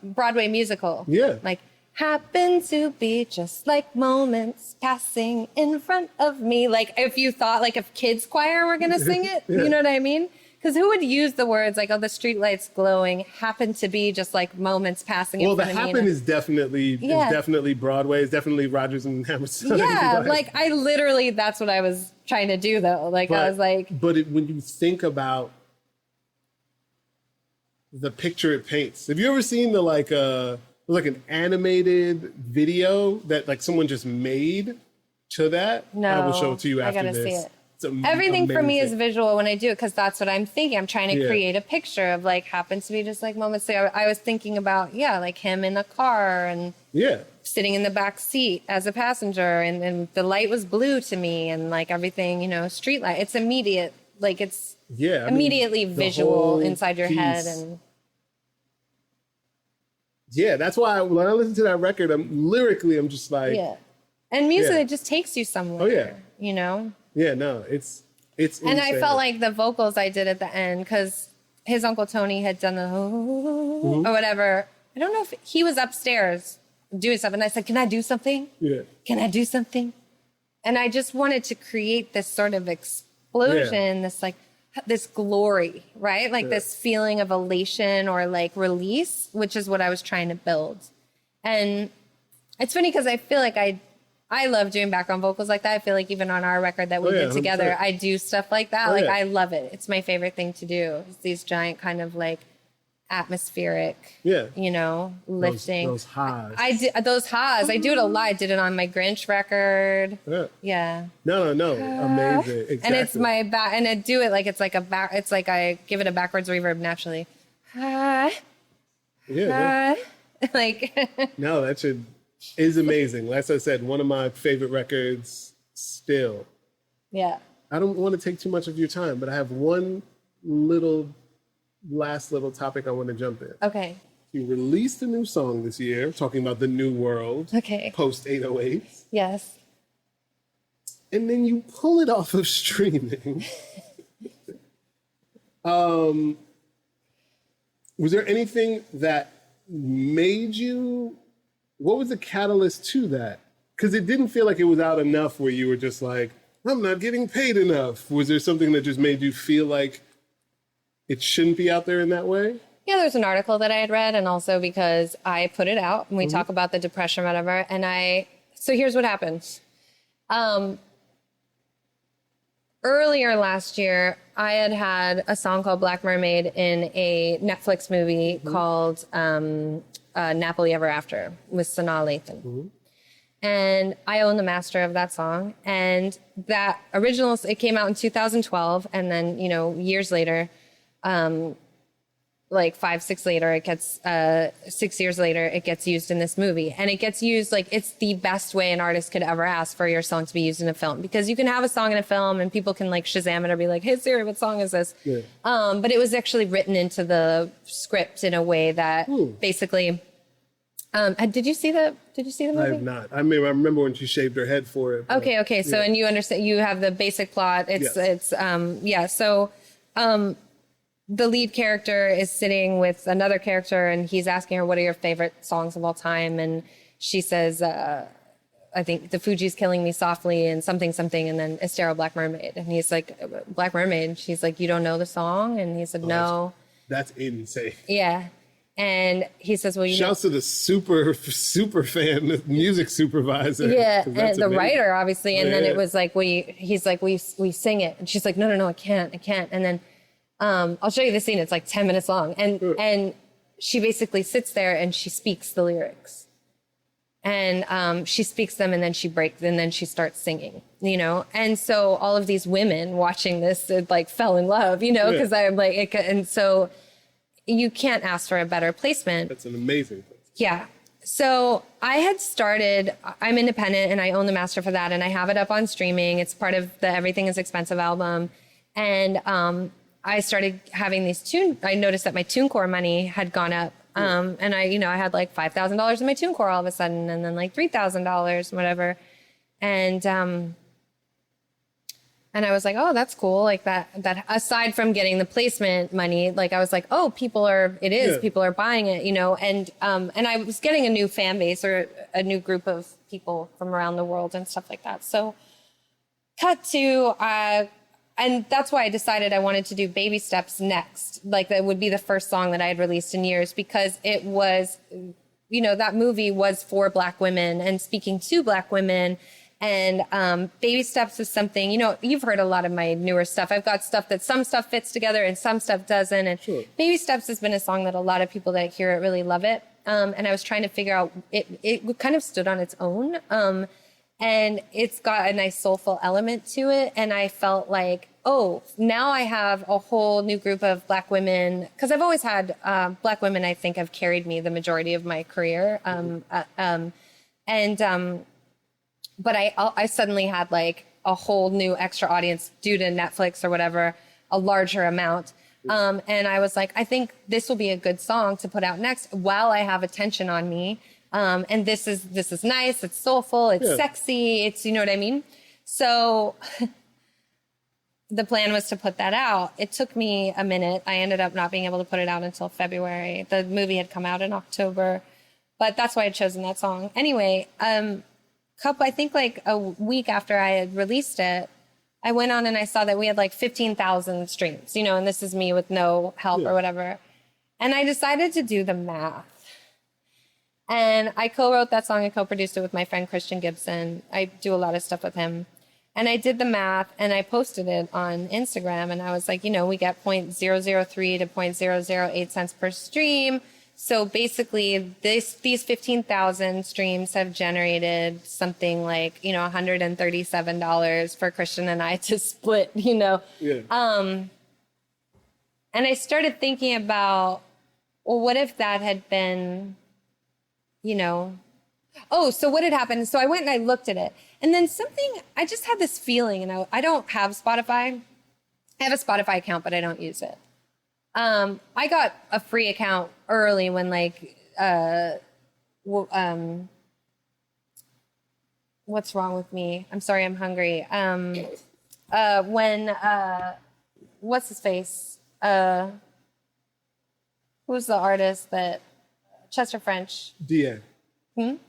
Broadway musical. Yeah. Like happen to be just like moments passing in front of me. Like if you thought like if kids choir were gonna sing it, you know what I mean? Because who would use the words like, oh, the streetlights glowing happen to be just like moments passing in front of me? Well, the happen is definitely Broadway. It's definitely Rodgers and Hammerstein. Yeah, like I literally, that's what I was trying to do though. Like I was like. But when you think about the picture it paints, have you ever seen the like an animated video that like someone just made to that? No, I will show it to you after I gotta this. see it. It's Everything for me is amazing. visual when I do it, because that's what I'm thinking. I'm trying to create a picture of like happens to be just like moments. So I was thinking about like him in a car and sitting in the back seat as a passenger, and the light was blue to me, and like everything, you know, street light. It's immediate, like it's immediately visual inside your head, and that's why when I listen to that record, I'm just like and music it just takes you somewhere. You know. Yeah, no, it's and I insane. felt like the vocals I did at the end, because his Uncle Tony had done the or whatever. I don't know if he was upstairs doing stuff, and I said, "Can I do something? Can I do something?" And I just wanted to create this sort of explosion, this glory, right? Like this feeling of elation or like release, which is what I was trying to build. And it's funny because I feel like I love doing background vocals like that. I feel like even on our record that we did together, 100%. I do stuff like that. I love it. It's my favorite thing to do. It's these giant kind of like atmospheric, you know, lifting. Those highs. I did those highs. I do it a lot. I did it on my Grinch record. Yeah. No. Amazing. Exactly. And it's my back, and I do it like it's like it's like I give it a backwards reverb naturally. Like. No, that is amazing. As I said, one of my favorite records still. Yeah. I don't want to take too much of your time, but I have one last little topic I want to jump in. Okay. You released a new song this year, talking about the new world. Okay. Post 808. Yes. And then you pull it off of streaming. Was there anything that made you? What was the catalyst to that? Because it didn't feel like it was out enough where you were just like, I'm not getting paid enough. Was there something that just made you feel like it shouldn't be out there in that way? Yeah, there's an article that I had read, and also because I put it out and we talk about the depression, whatever. And so here's what happened. Earlier last year, I had a song called Black Mermaid in a Netflix movie called Napoli Ever After with Sanaa Lathan. And I own the master of that song. And that original, it came out in 2012. And then, you know, years later, like 6 years later, it gets used in this movie. And it gets used like it's the best way an artist could ever ask for your song to be used in a film. Because you can have a song in a film and people can like Shazam it or be like, hey Siri, what song is this? But it was actually written into the script in a way that basically Did you see the I movie? have not. I mean, I remember when she shaved her head for it. but- Okay. So, yeah. and you understand, you have the basic plot. So, the lead character is sitting with another character and he's asking her, what are your favorite songs of all time? And she says, I think the Fugees' Killing Me Softly and something, and then Esthero, Black Mermaid. And he's like, Black Mermaid. And she's like, you don't know the song? And he said, no. That's insane. Yeah. And he says, well, you know. Shouts to the super fan, the music supervisor. Yeah, 'cause that's and the amazing. writer, obviously. And then Yeah. it was like, he's like, we sing it. And she's like, no, I can't. And then I'll show you the scene. It's like 10 minutes long. And she basically sits there and she speaks the lyrics. And she speaks them and then she breaks and then she starts singing, you know? And so all of these women watching this like fell in love, you know, because I'm like, and so you can't ask for a better placement. That's an amazing place. Yeah. So I had started, I'm independent and I own the master for that and I have it up on streaming. It's part of the Everything is Expensive album. And I started having I noticed that my TuneCore money had gone up. And I had like $5,000 in my TuneCore all of a sudden and then like $3,000, whatever. And I was like, oh, that's cool. Like that aside from getting the placement money, like I was like, oh, people are buying it, you know? And I was getting a new fan base or a new group of people from around the world and stuff like that. So cut to, and that's why I decided I wanted to do Baby Steps next. Like that would be the first song that I had released in years because it was, that movie was for Black women and speaking to Black women. And Baby Steps is something, you've heard a lot of my newer stuff. I've got stuff that some stuff fits together and some stuff doesn't. And Sure. Baby Steps has been a song that a lot of people that hear it really love it. And I was trying to figure out, it kind of stood on its own. And it's got a nice soulful element to it. And I felt like, oh, now I have a whole new group of Black women. Because I've always had Black women, I think, have carried me the majority of my career. But I suddenly had like a whole new extra audience due to Netflix or whatever, a larger amount. And I was like, I think this will be a good song to put out next while I have attention on me. And this is nice. It's soulful. It's sexy. It's, you know what I mean? So the plan was to put that out. It took me a minute. I ended up not being able to put it out until February. The movie had come out in October, but that's why I'd chosen that song. Anyway, I think like a week after I had released it, I went on and I saw that we had like 15,000 streams, and this is me with no help or whatever. And I decided to do the math. And I co-wrote that song and co-produced it with my friend Christian Gibson. I do a lot of stuff with him. And I did the math and I posted it on Instagram. And I was like, we get 0.003 to 0.008 cents per stream. So basically these 15,000 streams have generated something like, $137 for Christian and I to split, Yeah. And I started thinking about, well, what if that had been, so what had happened? So I went and I looked at it and then I just had this feeling and I don't have Spotify. I have a Spotify account, but I don't use it. I got a free account early when what's wrong with me? I'm sorry, I'm hungry. What's his face? Who's the artist that Chester French? DA.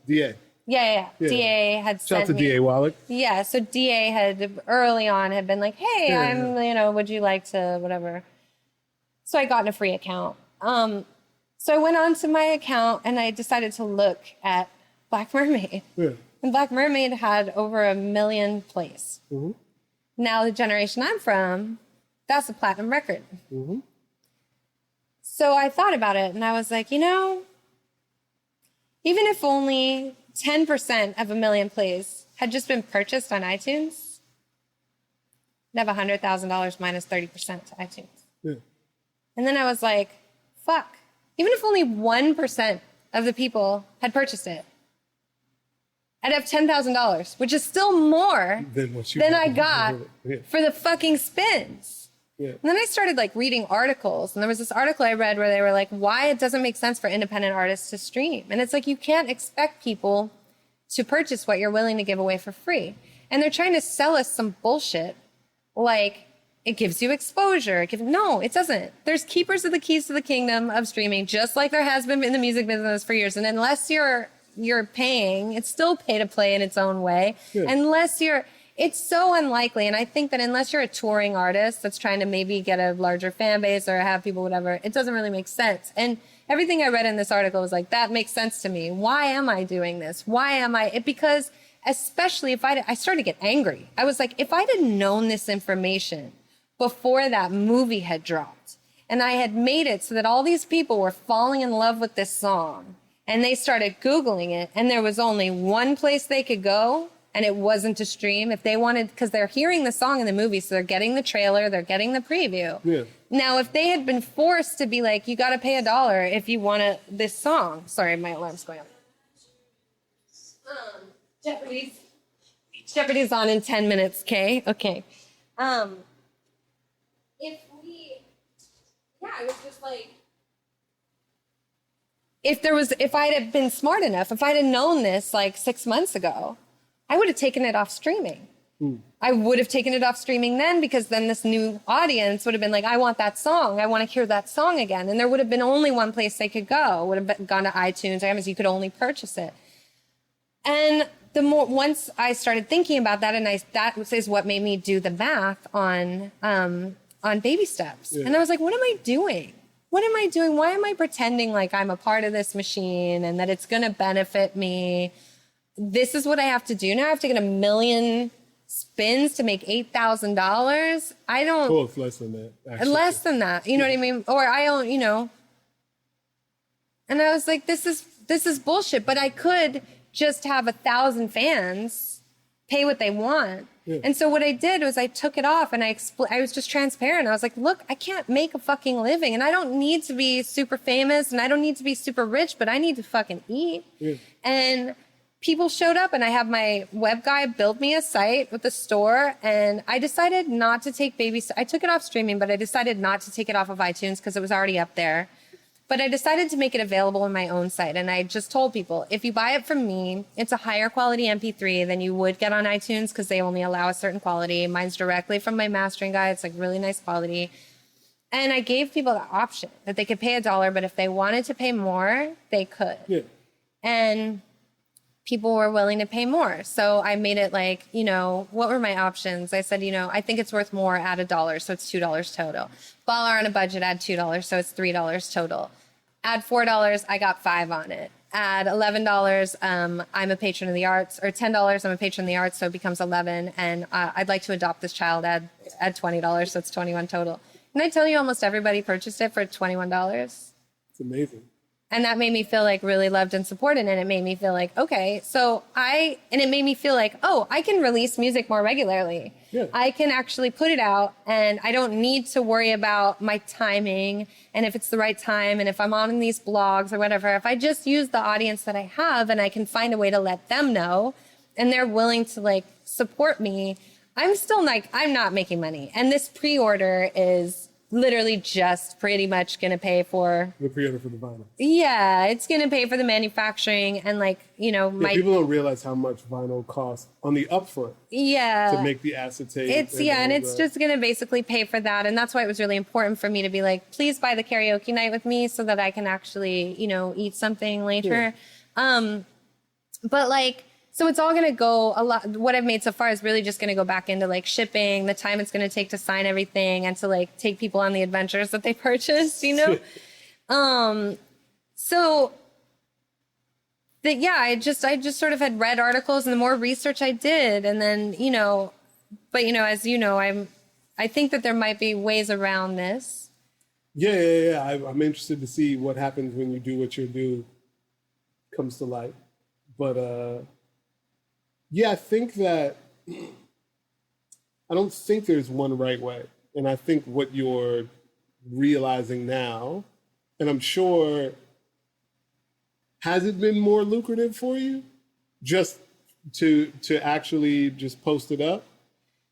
DA. Yeah. DA had Shout sent out to me. DA Wallach. Yeah, so DA had early on had been like, hey, would you like to whatever? So I got a free account. So I went on to my account and I decided to look at Black Mermaid. Yeah. And Black Mermaid had over 1 million plays. Mm-hmm. Now the generation I'm from, that's a platinum record. Mm-hmm. So I thought about it and I was like, even if only 10% of 1 million plays had just been purchased on iTunes, I'd have $100,000 minus 30% to iTunes. Yeah. And then I was like, fuck, even if only 1% of the people had purchased it, I'd have $10,000, which is still more than I got for the fucking spins. Yeah. And then I started like reading articles, and there was this article I read where they were like, why it doesn't make sense for independent artists to stream. And it's like, you can't expect people to purchase what you're willing to give away for free. And they're trying to sell us some bullshit. Like, it gives you exposure. No, it doesn't. There's keepers of the keys to the kingdom of streaming, just like there has been in the music business for years. And unless you're paying, it's still pay to play in its own way. Yeah. It's so unlikely. And I think that unless you're a touring artist that's trying to maybe get a larger fan base or have people, whatever, it doesn't really make sense. And everything I read in this article was like, that makes sense to me. Why am I doing this? Because especially if I started to get angry. I was like, if I'd have known this information before that movie had dropped, and I had made it so that all these people were falling in love with this song, and they started Googling it, and there was only one place they could go, and it wasn't to stream if they wanted, because they're hearing the song in the movie, so they're getting the trailer, they're getting the preview. Yeah. Now, if they had been forced to be like, you got to pay $1 if you want this song. Sorry, my alarm's going on. Jeopardy's on in 10 minutes, okay? Okay. I was just like, if I'd have been smart enough, if I'd have known this like 6 months ago, I would have taken it off streaming. I would have taken it off streaming then, because then this new audience would have been like, I want that song. I want to hear that song again. And there would have been only one place they could go. Would have gone to iTunes. You could only purchase it. And once I started thinking about that, and that is what made me do the math on baby steps. Yeah. And I was like, what am I doing? What am I doing? Why am I pretending like I'm a part of this machine and that it's going to benefit me? This is what I have to do now. I have to get 1 million spins to make $8,000. I don't. Oh, it's less than that. Actually. Less than that. You know what I mean? Or I don't. And I was like, this is bullshit. But I could just have 1,000 fans pay what they want. Yeah. And so what I did was I took it off, and I was just transparent. I was like, look, I can't make a fucking living, and I don't need to be super famous, and I don't need to be super rich, but I need to fucking eat. Yeah. And people showed up, and I have my web guy build me a site with a store, and I decided not to take I took it off streaming, but I decided not to take it off of iTunes because it was already up there. But I decided to make it available on my own site. And I just told people, if you buy it from me, it's a higher quality MP3 than you would get on iTunes, because they only allow a certain quality. Mine's directly from my mastering guy. It's like really nice quality. And I gave people the option that they could pay $1, but if they wanted to pay more, they could. Yeah. And people were willing to pay more. So I made it like, what were my options? I said, I think it's worth more, add $1. So it's $2 total. Baller on a budget, add $2. So it's $3 total. Add $4, I got 5 on it. Add $11, I'm a patron of the arts, or $10, I'm a patron of the arts, so it becomes 11. And I'd like to adopt this child, add $20, so it's 21 total. And I tell you, almost everybody purchased it for $21. It's amazing. And that made me feel like really loved and supported. And it made me feel like, okay, and it made me feel like, oh, I can release music more regularly. Yeah. I can actually put it out, and I don't need to worry about my timing and if it's the right time. And if I'm on these blogs or whatever, if I just use the audience that I have and I can find a way to let them know, and they're willing to like support me, I'm still like, I'm not making money. And this pre-order is literally just pretty much going to pay for the pre-order for the vinyl. Yeah, it's going to pay for the manufacturing and people don't realize how much vinyl costs on the upfront. Yeah. To make the acetate. It's just going to basically pay for that. And that's why it was really important for me to be like, please buy the karaoke night with me so that I can actually, eat something later. Yeah. So it's all going to go what I've made so far is really just going to go back into like shipping, the time it's going to take to sign everything, and to like take people on the adventures that they purchased, I just sort of had read articles, and the more research I did, and then, I think that there might be ways around this. Yeah. I'm interested to see what happens when you do what you do comes to light. But, I think that I don't think there's one right way. And I think what you're realizing now, and I'm sure, has it been more lucrative for you just to actually just post it up?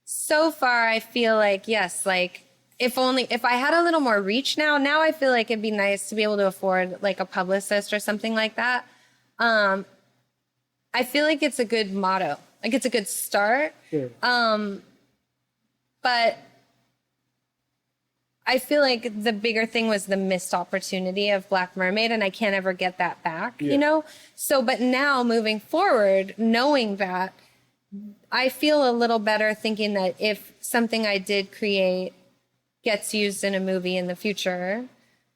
So far, I feel like, yes, like if I had a little more reach now I feel like it'd be nice to be able to afford like a publicist or something like that. I feel like it's a good motto. Like it's a good start. Yeah. But I feel like the bigger thing was the missed opportunity of Black Mermaid, and I can't ever get that back, you know? So, but now moving forward, knowing that, I feel a little better thinking that if something I did create gets used in a movie in the future,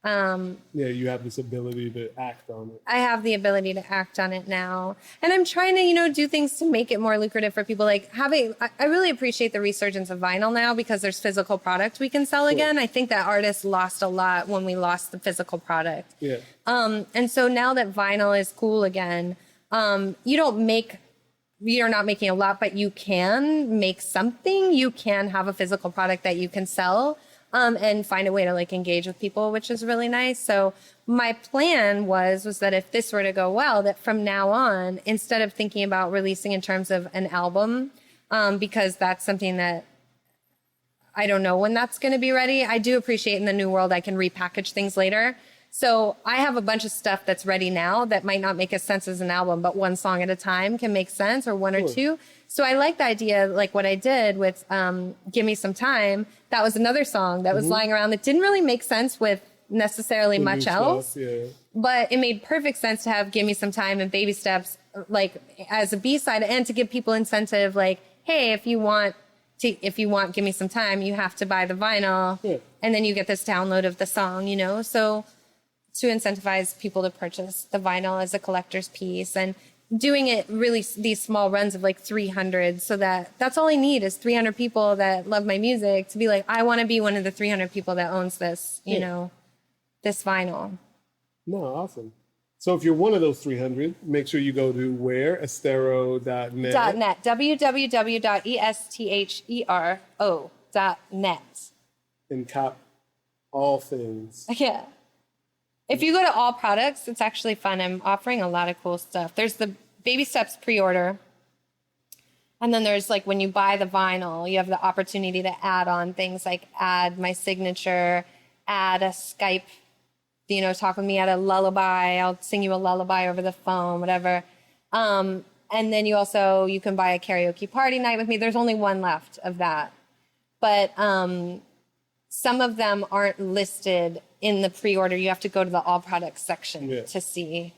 you have this ability to act on it. I have the ability to act on it now. And I'm trying to, do things to make it more lucrative for people. Like I really appreciate the resurgence of vinyl now because there's physical product we can sell again. I think that artists lost a lot when we lost the physical product. Yeah. And so now that vinyl is cool again, you're not making a lot, but you can make something. You can have a physical product that you can sell. And find a way to like engage with people, which is really nice. So my plan was that if this were to go well, that from now on, instead of thinking about releasing in terms of an album, because that's something that I don't know when that's going to be ready. I do appreciate in the new world, I can repackage things later. So I have a bunch of stuff that's ready now that might not make a sense as an album, but one song at a time can make sense, or one or two. So I like the idea, like what I did with Give Me Some Time. That was another song that was lying around that didn't really make sense with necessarily much else. But it made perfect sense to have Give Me Some Time and Baby Steps like as a B-side, and to give people incentive, like, hey, if you want Give Me Some Time, you have to buy the vinyl, and then you get this download of the song, So to incentivize people to purchase the vinyl as a collector's piece, and doing it really these small runs of like 300, so that's all I need is 300 people that love my music to be like, I want to be one of the 300 people that owns this, this vinyl. No, awesome. So if you're one of those 300, make sure you go to where? Esthero.net. .net. www.esthero.net. And cop all things. Yeah. If you go to all products, it's actually fun. I'm offering a lot of cool stuff. There's the Baby Steps pre-order. And then there's like when you buy the vinyl, you have the opportunity to add on things like add my signature, add a Skype, talk with me, add a lullaby. I'll sing you a lullaby over the phone, whatever. And then you can buy a karaoke party night with me. There's only one left of that. But some of them aren't listed in the pre-order. You have to go to the all products section to see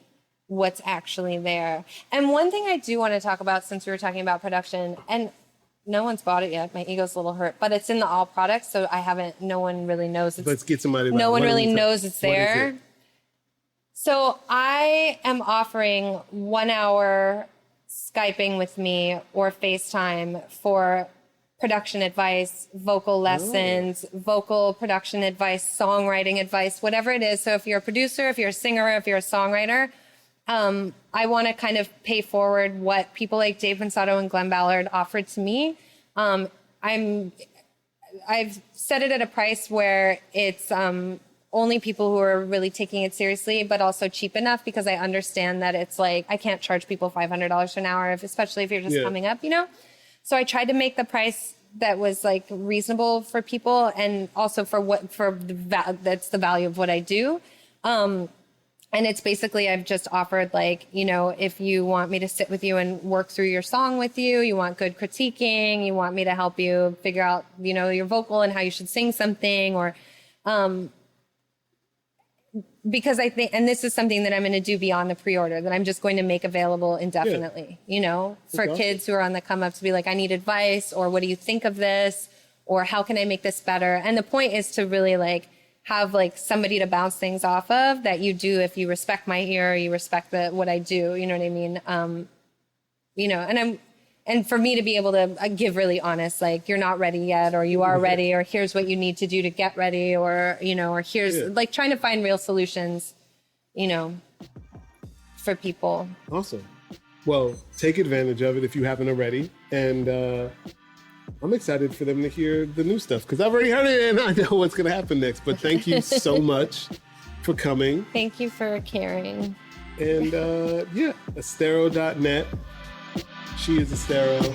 what's actually there. And one thing I do want to talk about, since we were talking about production, and no one's bought it yet, my ego's a little hurt, but it's in the all products, so no one really knows Let's get somebody. No one really knows it's there. So I am offering 1 hour Skyping with me or FaceTime for production advice, vocal lessons, vocal production advice, songwriting advice, whatever it is. So if you're a producer, if you're a singer, if you're a songwriter, I want to kind of pay forward what people like Dave Pensato and Glenn Ballard offered to me. I've set it at a price where it's only people who are really taking it seriously, but also cheap enough, because I understand that it's like, I can't charge people $500 an hour, especially if you're just coming up, So I tried to make the price that was like reasonable for people, and also that's the value of what I do. And it's basically, I've just offered like, if you want me to sit with you and work through your song with you, you want good critiquing, you want me to help you figure out, your vocal and how you should sing something, or, because I think, and this is something that I'm going to do beyond the pre-order, that I'm just going to make available indefinitely, for kids who are on the come up, to be like, I need advice, or what do you think of this? Or how can I make this better? And the point is to really like have like somebody to bounce things off of, that you do, if you respect my ear, you respect what I do, you know what I mean? And for me to be able to give really honest, like, you're not ready yet, or you are ready, or here's what you need to do to get ready, or, or here's like trying to find real solutions, for people. Awesome. Well, take advantage of it if you haven't already. And I'm excited for them to hear the new stuff, because I've already heard it and I know what's going to happen next. But thank you so much for coming. Thank you for caring. And Esthero.net. She is Esthero.